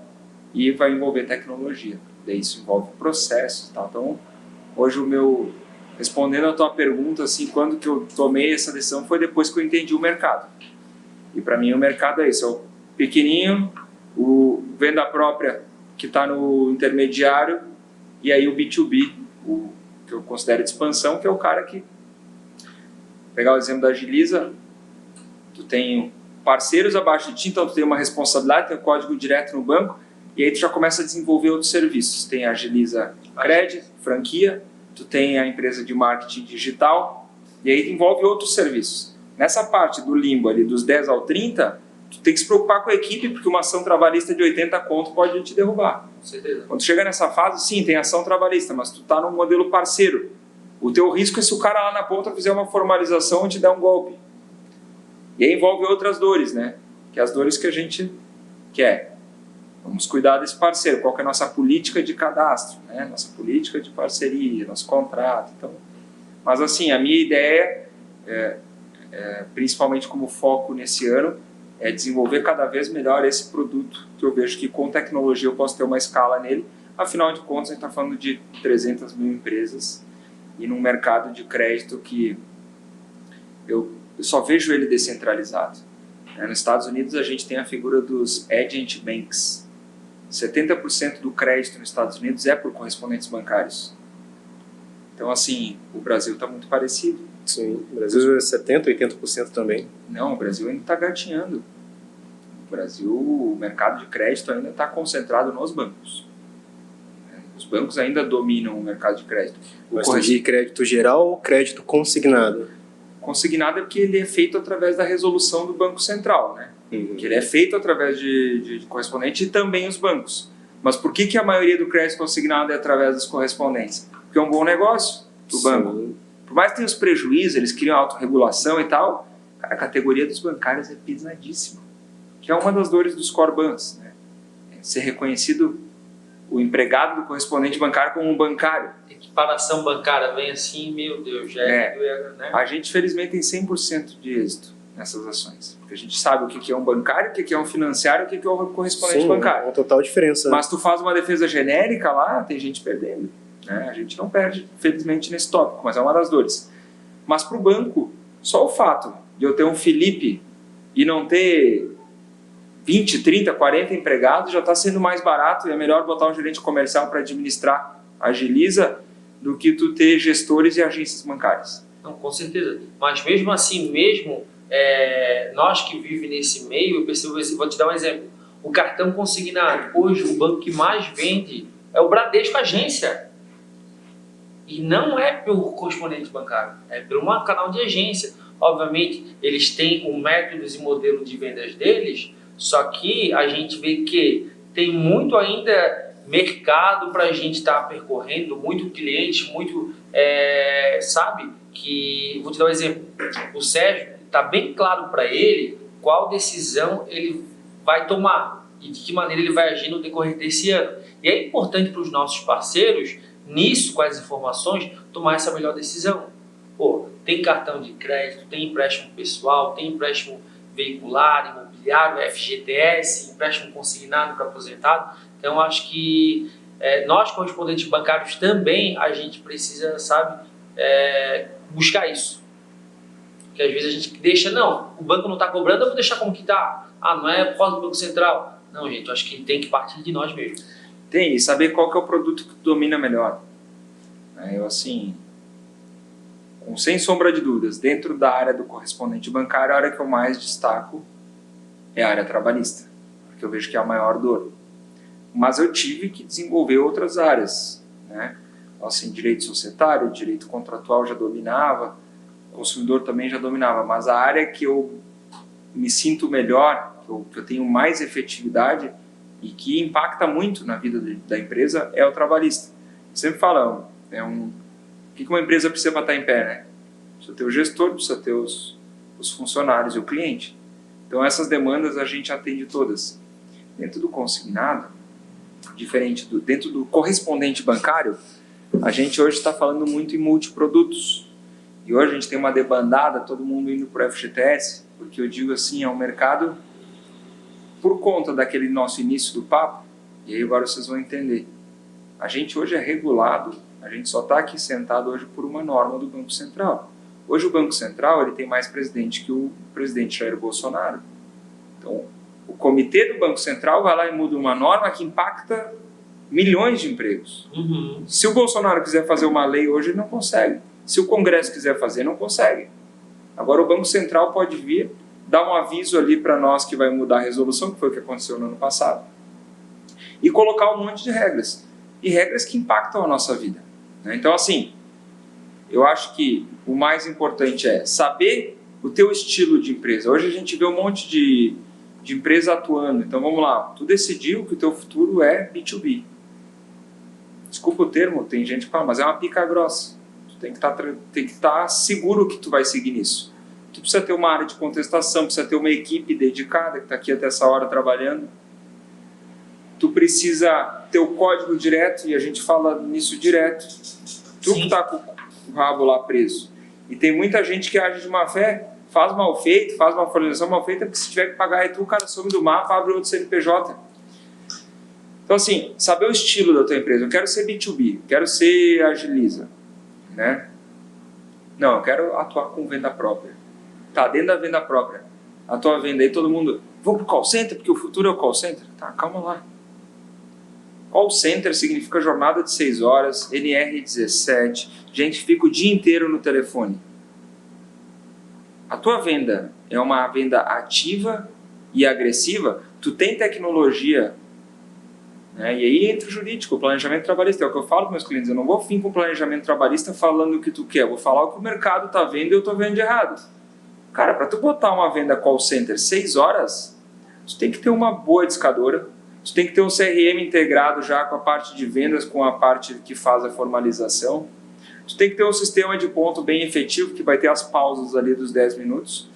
B: e vai envolver tecnologia. Daí isso envolve processos e tal. Então, hoje respondendo a tua pergunta, assim, quando que eu tomei essa decisão foi depois que eu entendi o mercado. E para mim o mercado é isso, é o pequenininho, o venda própria que está no intermediário e aí o B2B, o que eu considero de expansão, que é o cara que... Pegar o exemplo da Agiliza, tu tem parceiros abaixo de ti, então tu tem uma responsabilidade, tem um código direto no banco, e aí tu já começa a desenvolver outros serviços. Tem a Agiliza Cred, franquia, tu tem a empresa de marketing digital, e aí envolve outros serviços. Nessa parte do limbo ali, dos 10 ao 30, tu tem que se preocupar com a equipe, porque uma ação trabalhista de 80 conto pode te derrubar.
A: Com certeza.
B: Quando chega nessa fase, sim, tem ação trabalhista, mas tu tá num modelo parceiro. O teu risco é se o cara lá na ponta fizer uma formalização e te der um golpe. E aí envolve outras dores, né? Que é as dores que a gente quer. Vamos cuidar desse parceiro. Qual que é a nossa política de cadastro, né? Nossa política de parceria, nosso contrato. Então, mas assim, a minha ideia, principalmente como foco nesse ano, é desenvolver cada vez melhor esse produto, que eu vejo que com tecnologia eu posso ter uma escala nele. Afinal de contas, a gente está falando de 300 mil empresas e num mercado de crédito que eu só vejo ele descentralizado. Nos Estados Unidos a gente tem a figura dos agent banks. 70% do crédito nos Estados Unidos é por correspondentes bancários. Então, assim, o Brasil está muito parecido.
C: Sim, o Brasil é 70%, 80% também.
B: Não, o Brasil ainda está gatinhando. No Brasil, o mercado de crédito ainda está concentrado nos bancos. Os bancos ainda dominam o mercado de crédito.
C: Mas de crédito geral ou crédito consignado?
B: Consignado é porque ele é feito através da resolução do Banco Central, né? Que ele é feito através de correspondente e também os bancos. Mas por que a maioria do crédito consignado é através dos correspondentes? Porque é um bom negócio do banco. Por mais que tenha os prejuízos, eles criam autorregulação e tal, a categoria dos bancários é pisadíssima. Que é uma das dores dos core banks, né? É ser reconhecido o empregado do correspondente bancário como um bancário.
A: Equiparação bancária vem assim, meu Deus, né?
B: A gente, felizmente, tem 100% de êxito nessas ações. Porque a gente sabe o que é um bancário, o que é um financiário, o que é um correspondente bancário.
C: É uma total diferença.
B: Mas tu faz uma defesa genérica lá, tem gente perdendo. Né? A gente não perde, felizmente, nesse tópico, mas é uma das dores. Mas para o banco, só o fato de eu ter um Felipe e não ter 20, 30, 40 empregados já está sendo mais barato e é melhor botar um gerente comercial para administrar a Agiliza do que tu ter gestores e agências bancárias.
A: Não, com certeza. Mas mesmo assim, nós que vivemos nesse meio, eu percebo, vou te dar um exemplo. O cartão consignado, hoje o banco que mais vende é o Bradesco Agência. E não é pelo correspondente bancário, é pelo canal de agência. Obviamente, eles têm os métodos e modelo de vendas deles, só que a gente vê que tem muito ainda mercado para a gente estar percorrendo, muito cliente, muito, sabe? Que, vou te dar um exemplo, o Sérgio, está bem claro para ele qual decisão ele vai tomar e de que maneira ele vai agir no decorrer desse ano. E é importante para os nossos parceiros, nisso, com as informações, tomar essa melhor decisão. Pô, tem cartão de crédito, tem empréstimo pessoal, tem empréstimo veicular, imobiliário, FGTS, empréstimo consignado para aposentado. Então, acho que nós, correspondentes bancários, também a gente precisa, sabe, buscar isso. Porque às vezes a gente deixa, não, o banco não está cobrando, eu vou deixar como que está. Ah, não é por causa do Banco Central. Não, gente, eu acho que tem que partir de nós mesmos.
B: Tem, e saber qual que é o produto que tu domina melhor. Eu, assim, sem sombra de dúvidas, dentro da área do correspondente bancário, a área que eu mais destaco é a área trabalhista, porque eu vejo que é a maior dor. Mas eu tive que desenvolver outras áreas, né? Assim, direito societário, direito contratual já dominava, consumidor também já dominava, mas a área que eu me sinto melhor, que eu tenho mais efetividade e que impacta muito na vida da empresa é o trabalhista. Eu sempre falo, o que uma empresa precisa para estar em pé, né? Precisa ter o gestor, precisa ter os funcionários e o cliente. Então essas demandas a gente atende todas. Dentro do consignado, dentro do correspondente bancário, a gente hoje está falando muito em multiprodutos. E hoje a gente tem uma debandada, todo mundo indo para o FGTS, porque eu digo assim, é um mercado, por conta daquele nosso início do papo, e aí agora vocês vão entender. A gente hoje é regulado, a gente só está aqui sentado hoje por uma norma do Banco Central. Hoje o Banco Central ele tem mais presidente que o presidente Jair Bolsonaro. Então, o comitê do Banco Central vai lá e muda uma norma que impacta milhões de empregos.
A: Uhum.
B: Se o Bolsonaro quiser fazer uma lei hoje, ele não consegue. Se o Congresso quiser fazer, não consegue. Agora o Banco Central pode vir, dar um aviso ali para nós que vai mudar a resolução, que foi o que aconteceu no ano passado, e colocar um monte de regras. E regras que impactam a nossa vida. Então, assim, eu acho que o mais importante é saber o teu estilo de empresa. Hoje a gente vê um monte de empresa atuando. Então, vamos lá. Tu decidiu que o teu futuro é B2B. Desculpa o termo, tem gente que fala, mas é uma pica grossa. Tu tem que estar seguro que tu vai seguir nisso. Tu precisa ter uma área de contestação, precisa ter uma equipe dedicada que está aqui até essa hora trabalhando. Tu precisa ter o código direto, e a gente fala nisso direto. Tu que está com o rabo lá preso. E tem muita gente que age de má fé, faz mal feito, faz uma formalização mal feita, porque se tiver que pagar, aí tu, o cara some do mapa, abre outro CNPJ. Então, assim, saber o estilo da tua empresa. Eu quero ser B2B, quero ser Agiliza, né? Não, eu quero atuar com venda própria. Tá, dentro da venda própria. A tua venda aí, todo mundo, vamos pro call center, porque o futuro é o call center. Tá, calma lá. Call center significa jornada de 6 horas, NR17, gente fica o dia inteiro no telefone. A tua venda é uma venda ativa e agressiva, tu tem tecnologia, né? E aí entra o jurídico, o planejamento trabalhista. É o que eu falo com meus clientes, eu não vou vir com o planejamento trabalhista falando o que tu quer, eu vou falar o que o mercado está vendo e eu estou vendo de errado. Cara, para tu botar uma venda call center 6 horas, tu tem que ter uma boa discadora, tu tem que ter um CRM integrado já com a parte de vendas, com a parte que faz a formalização. Tu tem que ter um sistema de ponto bem efetivo, que vai ter as pausas ali dos 10 minutos.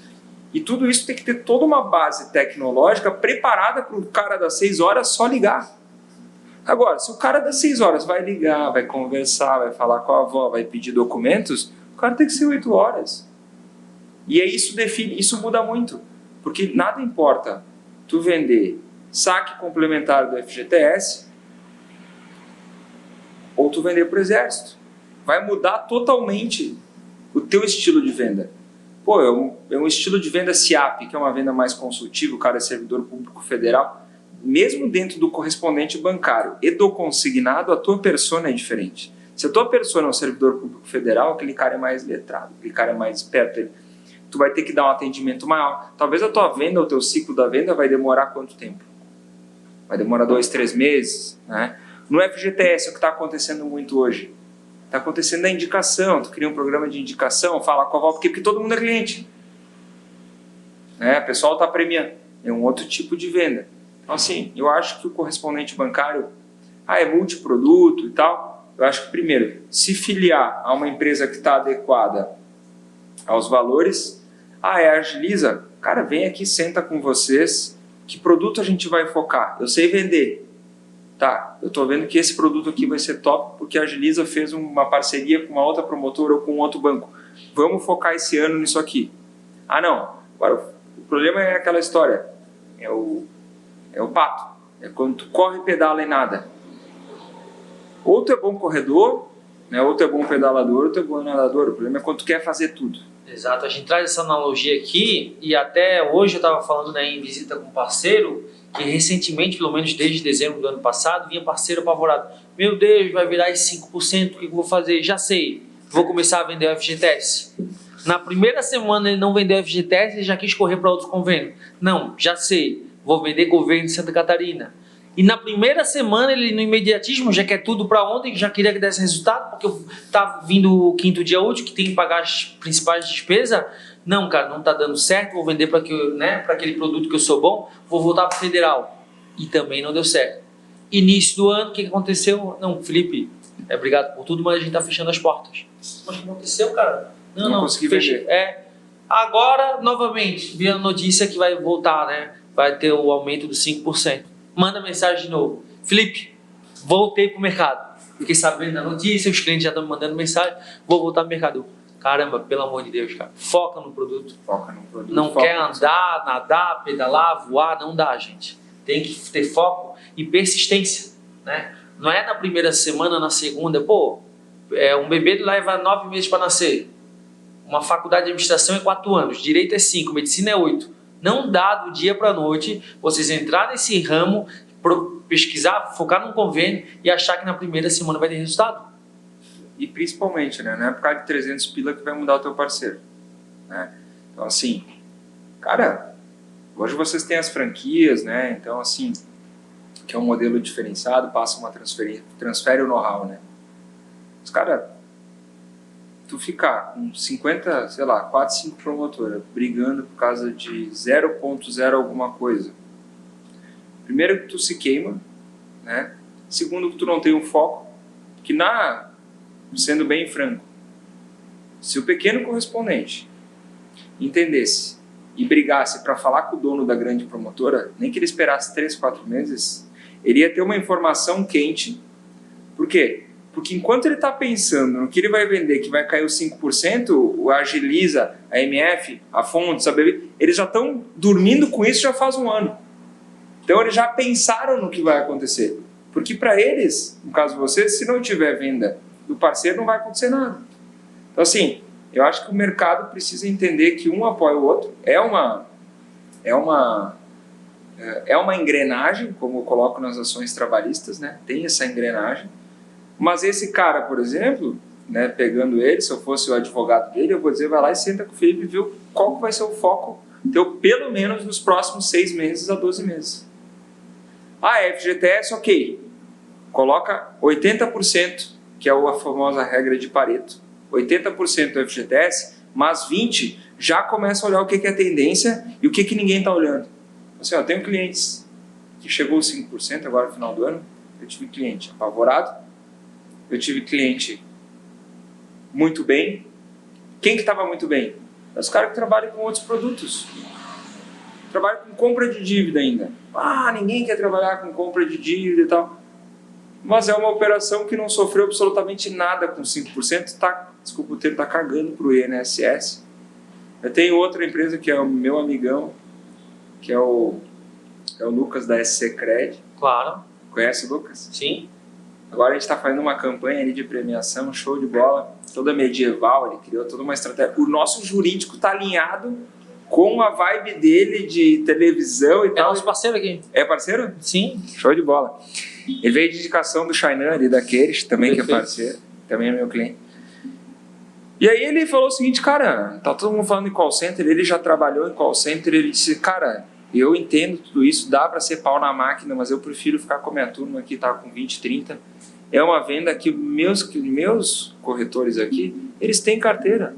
B: E tudo isso tem que ter toda uma base tecnológica preparada para o cara das 6 horas só ligar. Agora, se o cara das 6 horas vai ligar, vai conversar, vai falar com a avó, vai pedir documentos, o cara tem que ser 8 horas. E aí isso muda muito. Porque nada importa tu vender saque complementar do FGTS ou tu vender para o Exército. Vai mudar totalmente o teu estilo de venda. Pô, é um estilo de venda SIAP, que é uma venda mais consultiva, o cara é servidor público federal. Mesmo dentro do correspondente bancário e do consignado, a tua persona é diferente. Se a tua persona é um servidor público federal, aquele cara é mais letrado, aquele cara é mais esperto. Tu vai ter que dar um atendimento maior. Talvez a tua venda, o teu ciclo da venda vai demorar quanto tempo? Vai demorar 2, 3 meses, né? No FGTS, o que está acontecendo muito hoje? Está acontecendo a indicação. Tu cria um programa de indicação, fala com a avó, porque todo mundo é cliente. Né? O pessoal está premiando. É um outro tipo de venda. Então, assim, eu acho que o correspondente bancário, é multiproduto e tal. Eu acho que, primeiro, se filiar a uma empresa que está adequada aos valores. É Agiliza? Cara, vem aqui, senta com vocês. Que produto a gente vai focar? Eu sei vender. Tá, eu estou vendo que esse produto aqui vai ser top porque a Agiliza fez uma parceria com uma outra promotora ou com outro banco. Vamos focar esse ano nisso aqui. Ah, não. Agora, o problema é aquela história. É o pato. É quando tu corre, pedala e nada. Ou tu é bom corredor, né? Ou tu é bom pedalador, ou tu é bom nadador. O problema é quando tu quer fazer tudo.
A: Exato, a gente traz essa analogia aqui e até hoje eu estava falando, né, em visita com um parceiro que recentemente, pelo menos desde dezembro do ano passado, vinha parceiro apavorado. Meu Deus, vai virar esse 5%, o que eu vou fazer? Já sei, vou começar a vender o FGTS. Na primeira semana ele não vendeu o FGTS e já quis correr para outro convênio. Não, já sei, vou vender governo de Santa Catarina. E na primeira semana ele no imediatismo já quer tudo para ontem, já queria que desse resultado, porque tá vindo o quinto dia útil, que tem que pagar as principais despesas. Não, cara, não tá dando certo, vou vender para aquele produto que eu sou bom, vou voltar para o federal. E também não deu certo. Início do ano, o que aconteceu? Não, Felipe, obrigado por tudo, mas a gente tá fechando as portas. Mas o que aconteceu, cara?
B: Não consegui vender.
A: Agora, novamente, vi a notícia que vai voltar, né? Vai ter o aumento dos 5%. Manda mensagem de novo. Felipe, voltei pro mercado. Fiquei sabendo da notícia, os clientes já estão me mandando mensagem, vou voltar pro mercado. Caramba, pelo amor de Deus, cara. Foca no produto.
B: Foca no produto.
A: Não quer andar, nadar, pedalar, voar, não dá, gente. Tem que ter foco e persistência, né? Não é na primeira semana, na segunda. Pô, um bebê leva 9 meses para nascer. Uma faculdade de administração é 4 anos. Direito é 5, medicina é 8. Não dá do dia para a noite vocês entrar nesse ramo, pesquisar, focar num convênio e achar que na primeira semana vai ter resultado.
B: E principalmente, né? Não é por causa de 300 pila que vai mudar o teu parceiro, né? Então, assim, cara, hoje vocês têm as franquias, né? Então, assim, que é um modelo diferenciado, passa uma transferência, transfere o know-how, né? Os caras, tu ficar com 50, sei lá, 4, 5 promotoras brigando por causa de 0,0 alguma coisa. Primeiro que tu se queima, né? Segundo que tu não tem um foco, que sendo bem franco, se o pequeno correspondente entendesse e brigasse para falar com o dono da grande promotora, nem que ele esperasse 3, 4 meses, ele ia ter uma informação quente. Por quê? Porque enquanto ele está pensando no que ele vai vender, que vai cair os 5%, o Agiliza, a MF, a Fontes, a BB, eles já estão dormindo com isso já faz um ano. Então eles já pensaram no que vai acontecer. Porque para eles, no caso de vocês, se não tiver venda do parceiro, não vai acontecer nada. Então assim, eu acho que o mercado precisa entender que um apoia o outro. É uma engrenagem, como eu coloco nas ações trabalhistas, né? Tem essa engrenagem. Mas esse cara, por exemplo, né, pegando ele, se eu fosse o advogado dele, eu vou dizer, vai lá e senta com o Felipe e vê qual que vai ser o foco teu, pelo menos nos próximos 6 meses a 12 meses. FGTS, ok. Coloca 80%, que é a famosa regra de Pareto. 80% do FGTS, mas 20% já começa a olhar o que é tendência e o que ninguém está olhando. Assim, eu tenho clientes que chegou aos 5% agora no final do ano, eu tive cliente apavorado, eu tive cliente muito bem. Quem que estava muito bem? Os caras que trabalham com outros produtos. Trabalham com compra de dívida ainda. Ninguém quer trabalhar com compra de dívida e tal. Mas é uma operação que não sofreu absolutamente nada com 5%. Desculpa o termo, está cagando para o INSS. Eu tenho outra empresa que é o meu amigão, que é o Lucas da SC Cred.
A: Claro.
B: Conhece o Lucas?
A: Sim.
B: Agora a gente está fazendo uma campanha ali de premiação, show de bola, toda medieval, ele criou toda uma estratégia. O nosso jurídico está alinhado com a vibe dele de televisão e tal.
A: É nosso parceiro aqui.
B: É parceiro?
A: Sim.
B: Show de bola. Ele veio de indicação do Shainan ali, da Keres, também
A: Perfeito.
B: Que é parceiro, também é meu cliente. E aí ele falou o seguinte, cara, tá todo mundo falando em call center, ele já trabalhou em call center, ele disse, cara, eu entendo tudo isso, dá para ser pau na máquina, mas eu prefiro ficar com a minha turma aqui, tá com 20, 30. É uma venda que meus corretores aqui, eles têm carteira.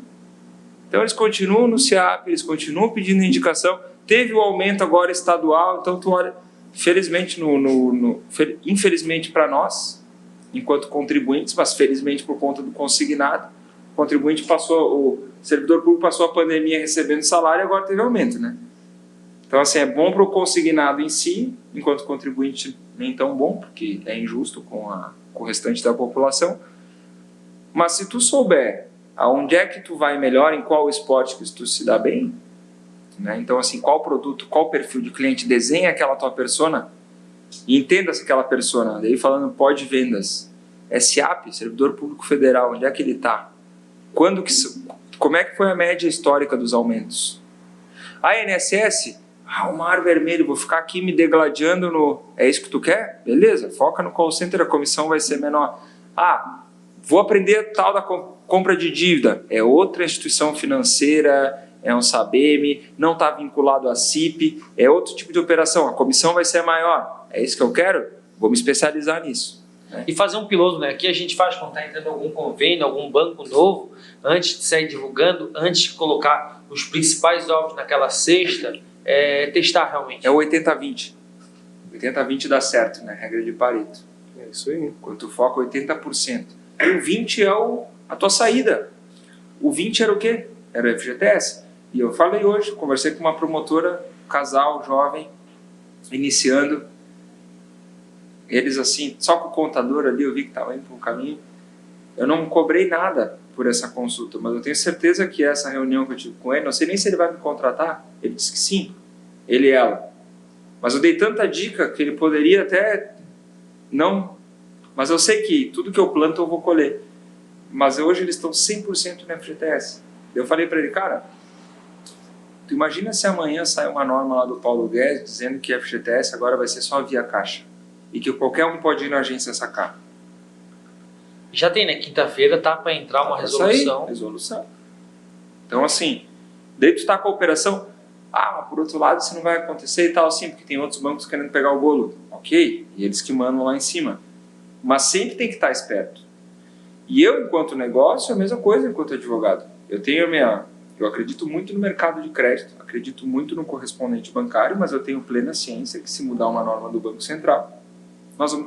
B: Então eles continuam no CIAP, eles continuam pedindo indicação. Teve o aumento agora estadual, então tu olha, felizmente, infelizmente para nós, enquanto contribuintes, mas felizmente por conta do consignado, o servidor público passou a pandemia recebendo salário e agora teve aumento, né? Então, assim, é bom para o consignado em si, enquanto contribuinte nem tão bom, porque é injusto com o restante da população. Mas se tu souber aonde é que tu vai melhor, em qual esporte que tu se dá bem, né? Então, assim, qual produto, qual perfil de cliente, desenha aquela tua persona e entenda aquela persona. Daí falando pós-vendas, SAP, Servidor Público Federal, onde é que ele está? Como é que foi a média histórica dos aumentos? A INSS, o mar vermelho, vou ficar aqui me degladiando no... É isso que tu quer? Beleza, foca no call center, a comissão vai ser menor. Vou aprender tal da compra de dívida. É outra instituição financeira, é um SABEMI, não está vinculado à CIP, é outro tipo de operação, a comissão vai ser maior. É isso que eu quero? Vou me especializar nisso. Né?
A: E fazer um piloto, né? Aqui a gente faz quando está entrando algum convênio, algum banco novo, antes de sair divulgando, antes de colocar os principais ovos naquela cesta, testar realmente.
B: É o 80-20. 80-20 dá certo, né? Regra de Pareto.
C: É isso aí.
B: Quando tu foca 80%. E o 20 é a tua saída. O 20 era o quê? Era o FGTS. E eu falei hoje, conversei com uma promotora, casal, jovem, iniciando. Eles assim, só com o contador ali, eu vi que estava indo por um caminho. Eu não cobrei nada por essa consulta, mas eu tenho certeza que essa reunião que eu tive com ele, não sei nem se ele vai me contratar, ele disse que sim, ele e ela. Mas eu dei tanta dica que ele poderia até não... Mas eu sei que tudo que eu planto eu vou colher. Mas hoje eles estão 100% no FGTS. Eu falei para ele, cara, tu imagina se amanhã sai uma norma lá do Paulo Guedes dizendo que FGTS agora vai ser só via caixa e que qualquer um pode ir na agência sacar.
A: Já tem, né? Quinta-feira tá para entrar uma resolução.
B: Resolução. Então, assim, daí tu tá com a operação, mas por outro lado isso não vai acontecer e tal, sim, porque tem outros bancos querendo pegar o bolo. Ok, e eles que mandam lá em cima. Mas sempre tem que estar esperto. E eu, enquanto negócio, é a mesma coisa enquanto advogado. Eu acredito muito no mercado de crédito, acredito muito no correspondente bancário, mas eu tenho plena ciência que se mudar uma norma do Banco Central,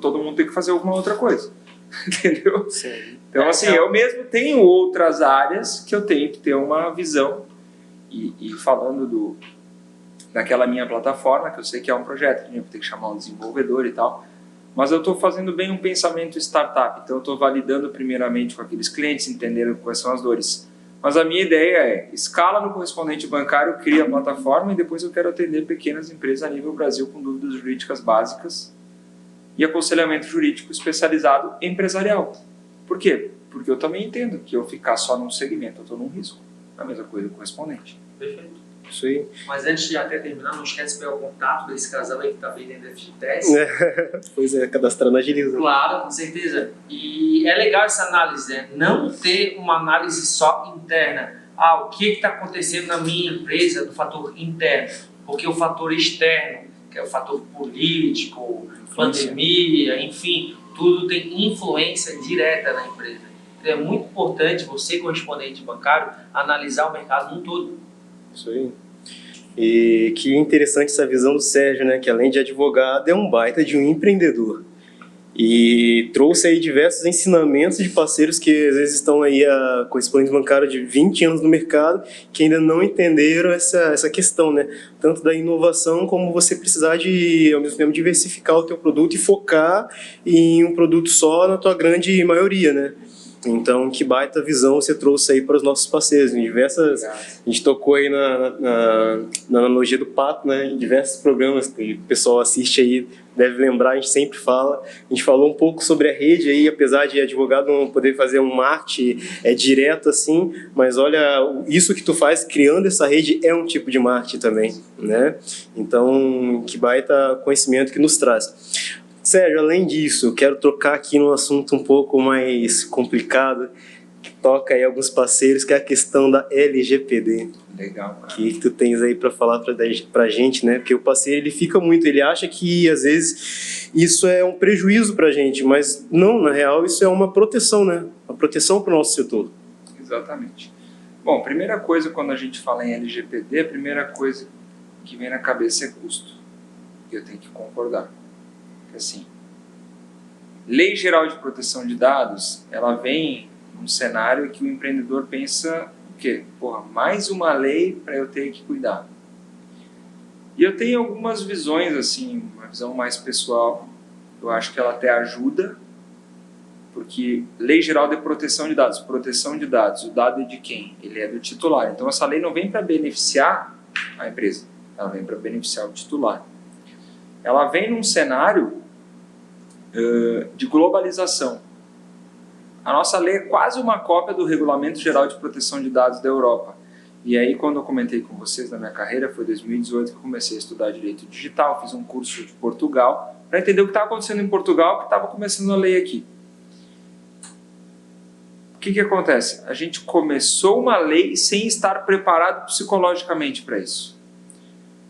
B: todo mundo tem que fazer alguma outra coisa. Entendeu?
C: Sim.
B: Então, assim, eu mesmo tenho outras áreas que eu tenho que ter uma visão. E falando daquela minha plataforma, que eu sei que é um projeto, eu vou ter que chamar um desenvolvedor e tal, mas eu estou fazendo bem um pensamento startup, então eu estou validando primeiramente com aqueles clientes, entendendo quais são as dores. Mas a minha ideia é, escala no correspondente bancário, cria a plataforma e depois eu quero atender pequenas empresas a nível Brasil com dúvidas jurídicas básicas e aconselhamento jurídico especializado empresarial. Por quê? Porque eu também entendo que eu ficar só num segmento, eu estou num risco. A mesma coisa do correspondente.
A: Perfeito.
C: Isso aí.
A: Mas antes de até terminar, não esquece de pegar o contato desse casal aí que está vendendo FGTS.
C: Pois é, cadastrando agiliza.
A: Claro, com certeza. E é legal essa análise, né? Não ter uma análise só interna. O que está acontecendo na minha empresa do fator interno? Porque o fator externo, que é o fator político, pandemia, enfim, tudo tem influência direta na empresa. Então é muito importante você, correspondente bancário, analisar o mercado num todo.
C: Isso aí. E que interessante essa visão do Sérgio, né? Que além de advogado, é um baita de um empreendedor. E trouxe aí diversos ensinamentos de parceiros que às vezes estão aí a correspondente bancário de 20 anos no mercado, que ainda não entenderam essa questão, né? Tanto da inovação como você precisar de, ao mesmo tempo, diversificar o teu produto e focar em um produto só na tua grande maioria, né? Então, que baita visão você trouxe aí para os nossos parceiros. Em diversas, a gente tocou aí na analogia do pato, né? Em diversos programas que o pessoal assiste aí, deve lembrar, a gente sempre fala. A gente falou um pouco sobre a rede aí, apesar de advogado não poder fazer um marketing direto assim, mas olha, isso que tu faz criando essa rede é um tipo de marketing também, né? Então, que baita conhecimento que nos traz. Sérgio, além disso, eu quero tocar aqui num assunto um pouco mais complicado, que toca aí alguns parceiros, que é a questão da LGPD.
B: Legal, cara.
C: Que tu tens aí para falar pra gente, né? Porque o parceiro, ele fica muito, ele acha que às vezes isso é um prejuízo pra gente, mas não, na real isso é uma proteção, né? Uma proteção para o nosso setor.
B: Exatamente. Bom, primeira coisa quando a gente fala em LGPD, a primeira coisa que vem na cabeça é custo. E eu tenho que concordar. Assim, Lei Geral de Proteção de Dados, ela vem num cenário que o empreendedor pensa o quê? Mais uma lei para eu ter que cuidar. E eu tenho algumas visões, assim, uma visão mais pessoal. Eu acho que ela até ajuda, porque Lei Geral de Proteção de Dados, o dado é de quem? Ele é do titular. Então essa lei não vem para beneficiar a empresa, ela vem para beneficiar o titular. Ela vem num cenário de globalização. A nossa lei é quase uma cópia do Regulamento Geral de Proteção de Dados da Europa. E aí, quando eu comentei com vocês na minha carreira, foi em 2018 que eu comecei a estudar Direito Digital, fiz um curso de Portugal, para entender o que estava acontecendo em Portugal, que estava começando a lei aqui. O que acontece? A gente começou uma lei sem estar preparado psicologicamente para isso.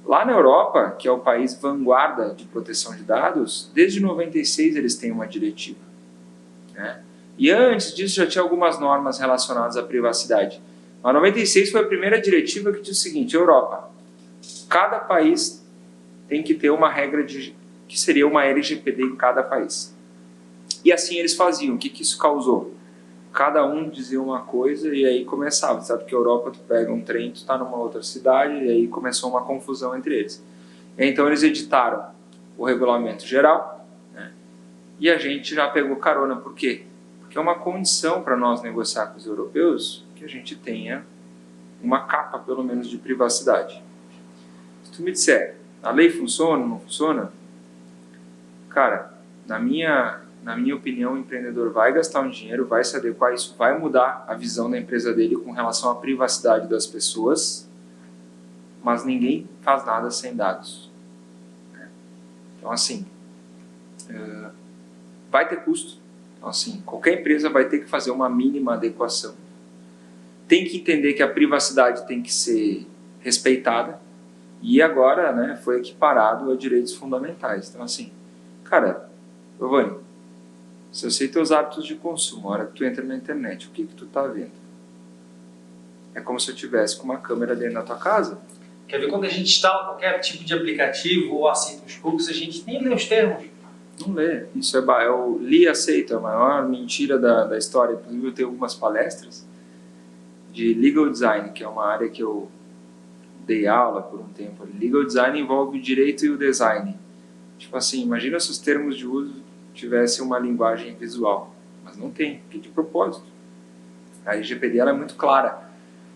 B: Lá na Europa, que é o país vanguarda de proteção de dados, desde 96 eles têm uma diretiva, né? E antes disso já tinha algumas normas relacionadas à privacidade. A 96 foi a primeira diretiva que diz o seguinte: Europa, cada país tem que ter uma regra que seria uma LGPD em cada país. E assim eles faziam. O que isso causou? Cada um dizia uma coisa e aí começava. Sabe que a Europa, tu pega um trem, tu está numa outra cidade, e aí começou uma confusão entre eles. E então eles editaram o regulamento geral, né? E a gente já pegou carona. Por quê? Porque é uma condição para nós negociar com os europeus que a gente tenha uma capa, pelo menos, de privacidade. Se tu me disser, a lei funciona, não funciona? Cara, na minha opinião, o empreendedor vai gastar um dinheiro, vai se adequar, isso vai mudar a visão da empresa dele com relação à privacidade das pessoas, mas ninguém faz nada sem dados. Então, assim, vai ter custo. Então, assim, qualquer empresa vai ter que fazer uma mínima adequação. Tem que entender que a privacidade tem que ser respeitada e agora, né, foi equiparado a direitos fundamentais. Então, assim, cara, Giovanni, se eu sei teus hábitos de consumo, a hora que tu entra na internet, o que tu tá vendo? É como se eu tivesse com uma câmera dentro da tua casa.
A: Quer ver, quando a gente instala qualquer tipo de aplicativo ou aceita os cookies, a gente nem lê os termos.
B: Não lê. Isso é o li e aceito, é a maior mentira da história. Inclusive eu tenho algumas palestras de legal design, que é uma área que eu dei aula por um tempo. Legal design envolve o direito e o design. Tipo assim, imagina se os termos de uso tivessem uma linguagem visual, mas não tem, porque de propósito. A LGPD ela é muito clara.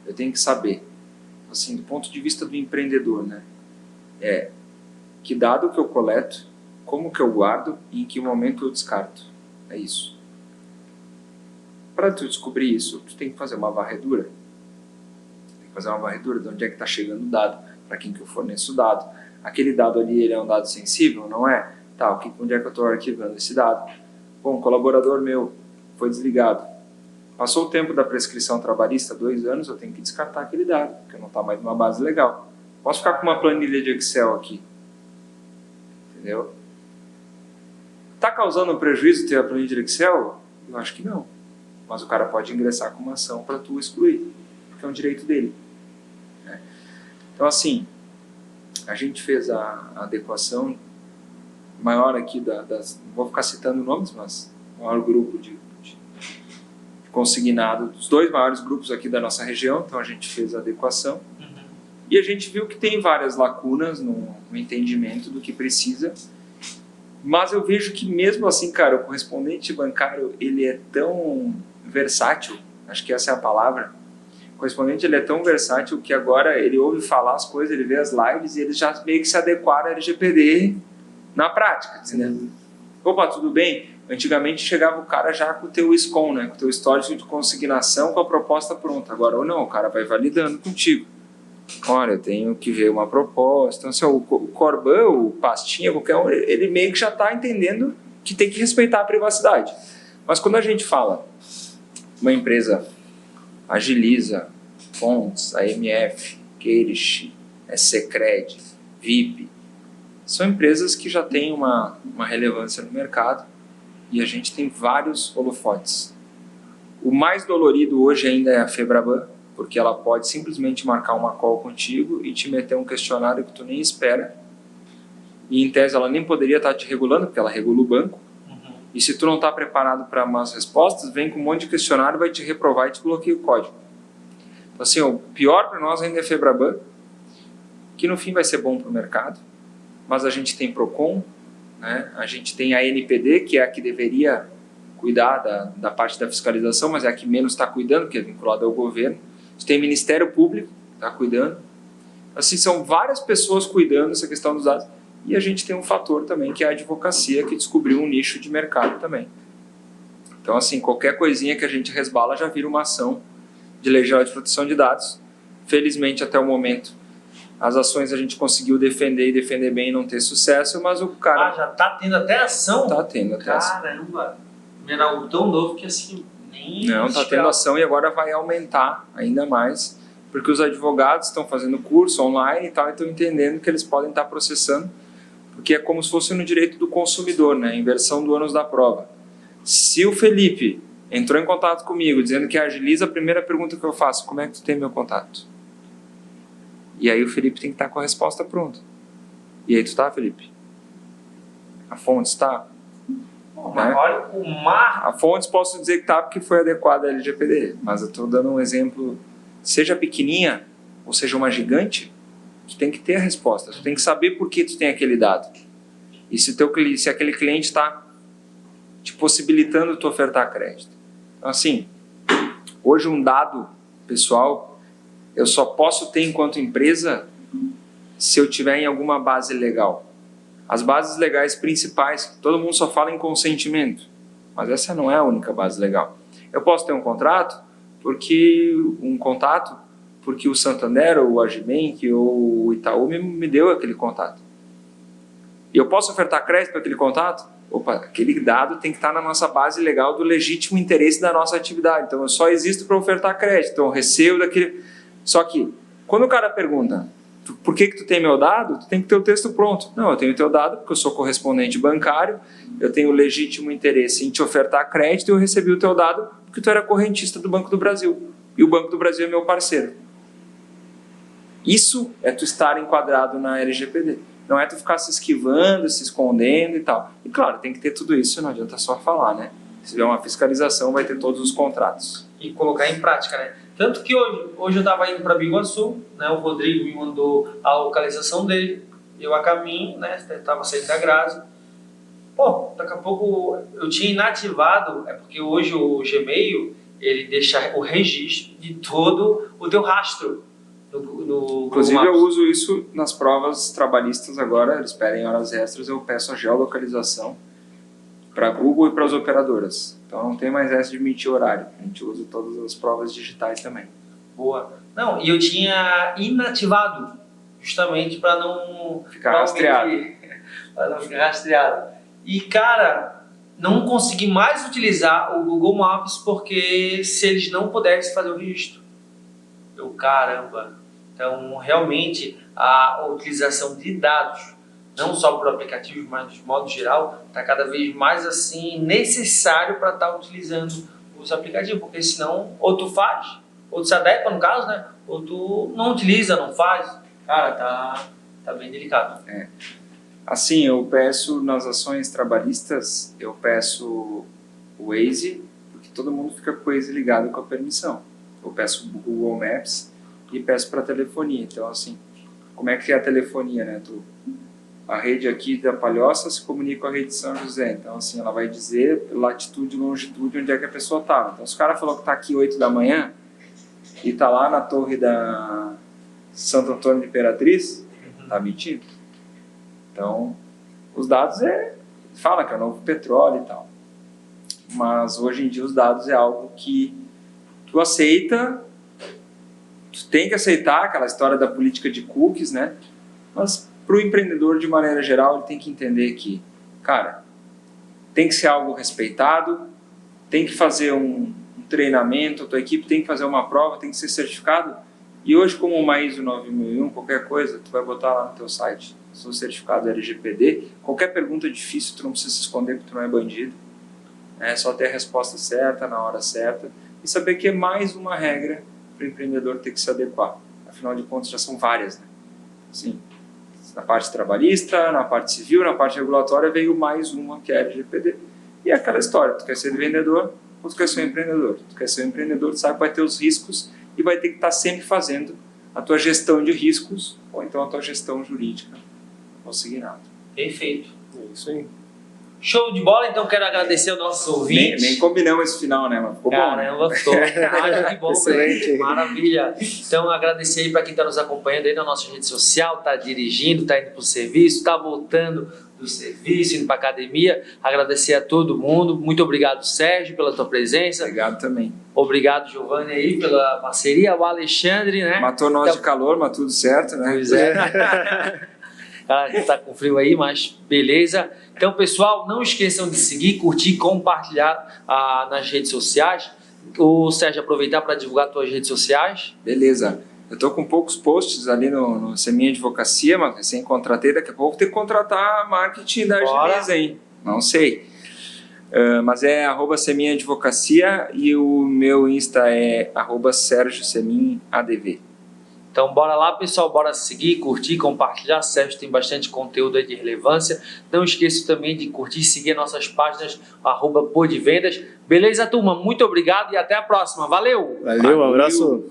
B: Eu tenho que saber, assim, do ponto de vista do empreendedor, né? Que dado que eu coleto, como que eu guardo e em que momento eu descarto. É isso. Para tu descobrir isso, tu tem que fazer uma varredura. Tem que fazer uma varredura de onde é que está chegando o dado, para quem que eu forneço o dado. Aquele dado ali, ele é um dado sensível, não é? Tá, onde é que eu estou arquivando esse dado? Bom, um colaborador meu foi desligado. Passou o tempo da prescrição trabalhista, 2 anos, eu tenho que descartar aquele dado, porque não está mais numa base legal. Posso ficar com uma planilha de Excel aqui. Entendeu? Está causando um prejuízo ter a planilha de Excel? Eu acho que não. Mas o cara pode ingressar com uma ação para tu excluir, porque é um direito dele. Né? Então, assim, a gente fez a adequação maior aqui não vou ficar citando nomes, mas o maior grupo de consignado, os 2 maiores grupos aqui da nossa região, então a gente fez a adequação. E a gente viu que tem várias lacunas no entendimento do que precisa, mas eu vejo que mesmo assim, cara, o correspondente bancário, ele é tão versátil, acho que essa é a palavra. O correspondente, ele é tão versátil que agora ele ouve falar as coisas, ele vê as lives e ele já meio que se adequaram à LGPD na prática, entendeu? Opa, tudo bem? Antigamente chegava o cara já com o teu SCOM, né? Com o teu histórico de consignação, com a proposta pronta. Agora ou não, o cara vai validando contigo. Olha, eu tenho que ver uma proposta. Então, assim, o Corban, o Pastinha, qualquer um, ele meio que já está entendendo que tem que respeitar a privacidade. Mas quando a gente fala, uma empresa Agiliza, Fontes, AMF, Queirish, Secred, VIP, são empresas que já têm uma relevância no mercado e a gente tem vários holofotes. O mais dolorido hoje ainda é a Febraban, porque ela pode simplesmente marcar uma call contigo e te meter um questionário que tu nem espera. E em tese ela nem poderia estar te regulando, porque ela regula o banco. E se tu não está preparado para umas respostas, vem com um monte de questionário, vai te reprovar e te bloqueia o código. Então, assim, o pior para nós ainda é a Febraban. que no fim vai ser bom para o mercado, mas a gente tem PROCON, né? A gente tem a ANPD, que é a que deveria cuidar da parte da fiscalização, mas é a que menos está cuidando, que é vinculada ao governo. A gente tem Ministério Público, que está cuidando. Assim, são várias pessoas cuidando dessa questão dos dados. E a gente tem um fator também, que é a advocacia, que descobriu um nicho de mercado também. Então, assim, qualquer coisinha que a gente resbala já vira uma ação de Lei Geral de Proteção de Dados. Felizmente, até o momento, as ações a gente conseguiu defender e defender bem e não ter sucesso, mas o cara...
A: Ah, já tá tendo até ação?
B: Tá tendo até ação.
A: Caramba! Era algo tão novo que assim, nem...
B: Não, tá tendo ação e agora vai aumentar ainda mais, porque os advogados estão fazendo curso online e tal, e estão entendendo que eles podem estar processando, porque é como se fosse no direito do consumidor, né? Inversão do ônus da prova. Se o Felipe entrou em contato comigo dizendo que agiliza, a primeira pergunta que eu faço: como é que tu tem meu contato? E aí o Felipe tem que estar com a resposta pronta. E aí tu tá, Felipe? A fonte está?
A: Mas olha o mar...
B: A fonte posso dizer que tá porque foi adequada à LGPD, mas eu estou dando um exemplo, seja pequenininha ou seja uma gigante, tu tem que ter a resposta, tu tem que saber por que tu tem aquele dado. E se aquele cliente está te possibilitando tu ofertar crédito. Então, assim, hoje um dado pessoal eu só posso ter enquanto empresa se eu tiver em alguma base legal. As bases legais principais, todo mundo só fala em consentimento, mas essa não é a única base legal. Eu posso ter um contato porque o Santander ou o Agibank ou o Itaú me deu aquele contato. E eu posso ofertar crédito para aquele contato? Opa, aquele dado tem que estar na nossa base legal do legítimo interesse da nossa atividade. Então eu só existo para ofertar crédito, então eu recebo daquele... Só que, quando o cara pergunta, por que tu tem meu dado? Tu tem que ter o texto pronto. Não, eu tenho o teu dado porque eu sou correspondente bancário, eu tenho legítimo interesse em te ofertar crédito e eu recebi o teu dado porque tu era correntista do Banco do Brasil. E o Banco do Brasil é meu parceiro. Isso é tu estar enquadrado na LGPD. Não é tu ficar se esquivando, se escondendo e tal. E claro, tem que ter tudo isso, não adianta só falar, né? Se tiver uma fiscalização, vai ter todos os contratos.
A: E colocar em prática, né? Tanto que hoje eu estava indo para Biguaçu, né? O Rodrigo me mandou a localização dele, eu a caminho, né? Estava saindo da Grazi. Pô, daqui a pouco eu tinha inativado, é porque hoje o Gmail, ele deixa o registro de todo o teu rastro.
B: Inclusive eu uso isso nas provas trabalhistas agora, eles pedem horas extras, eu peço a geolocalização para Google e para as operadoras. Então não tem mais essa de mentir horário, a gente usa todas as provas digitais também.
A: Boa. Não, e eu tinha inativado, justamente para não
B: ficar rastreado.
A: Para não ficar rastreado. E cara, não consegui mais utilizar o Google Maps porque se eles não pudessem fazer o registro. Caramba. Então, realmente, a utilização de dados, não só por aplicativos, mas de modo geral, está cada vez mais assim necessário para estar utilizando os aplicativos, porque senão, ou tu faz, ou tu se adequa no caso, né? Ou tu não utiliza, não faz. Cara, tá bem delicado.
B: É. Assim, eu peço nas ações trabalhistas, eu peço o Waze, porque todo mundo fica com o Waze ligado com a permissão. Eu peço o Google Maps e peço para telefonia. Então, assim, como é que é a telefonia, né? A rede aqui da Palhoça se comunica com a rede de São José. Então, assim, ela vai dizer latitude e longitude onde é que a pessoa estava. Então, se o cara falou que está aqui 8 da manhã e está lá na torre da Santo Antônio de Imperatriz, está mentindo. Então, os dados fala que é o novo petróleo e tal. Mas, hoje em dia, os dados é algo que tu aceita, tu tem que aceitar aquela história da política de cookies, né? Mas para o empreendedor, de maneira geral, ele tem que entender que, cara, tem que ser algo respeitado, tem que fazer um treinamento, a tua equipe tem que fazer uma prova, tem que ser certificado. E hoje, como uma ISO 9001, qualquer coisa, tu vai botar lá no teu site, sou certificado LGPD, qualquer pergunta difícil, tu não precisa se esconder porque tu não é bandido. É só ter a resposta certa, na hora certa, e saber que é mais uma regra para o empreendedor ter que se adequar. Afinal de contas, já são várias, né? Sim. Na parte trabalhista, na parte civil, na parte regulatória, veio mais uma, que é a LGPD. E é aquela história, tu quer ser vendedor ou tu quer ser um empreendedor? Tu quer ser um empreendedor, tu sabe que vai ter os riscos e vai ter que estar sempre fazendo a tua gestão de riscos ou então a tua gestão jurídica consignado.
A: Perfeito.
C: É isso aí.
A: Show de bola, então quero agradecer aos nossos ouvintes.
B: Nem combinamos esse final, né? Mas ficou bom.
A: Caramba, ficou. Que bom,
C: Excelente.
A: velho. Maravilha. Então, agradecer aí para quem está nos acompanhando aí na nossa rede social, está dirigindo, está indo para o serviço, está voltando do serviço, indo para academia. Agradecer a todo mundo. Muito obrigado, Sérgio, pela tua presença.
B: Obrigado também.
A: Obrigado, Giovanni, aí, pela parceria. O Alexandre, né?
B: Matou nós
A: Então-
B: de calor, mas tudo certo, né?
A: Pois é. Tá com frio aí, mas beleza. Então, pessoal, não esqueçam de seguir, curtir, compartilhar nas redes sociais. O Sérgio, aproveitar para divulgar suas redes sociais.
B: Beleza. Eu tô com poucos posts ali no Seminha Advocacia, mas recém contratei. Daqui a pouco tem que contratar marketing da
A: Bora.
B: Agiliza, hein? Não sei. Mas é @Seminha Advocacia e o meu Insta é @SérgioSeminADV.
A: Então, bora lá, pessoal, bora seguir, curtir, compartilhar. Sérgio tem bastante conteúdo aí de relevância. Não esqueça também de curtir e seguir nossas páginas, @Podvendas. Beleza, turma? Muito obrigado e até a próxima. Valeu!
C: Valeu, um abraço.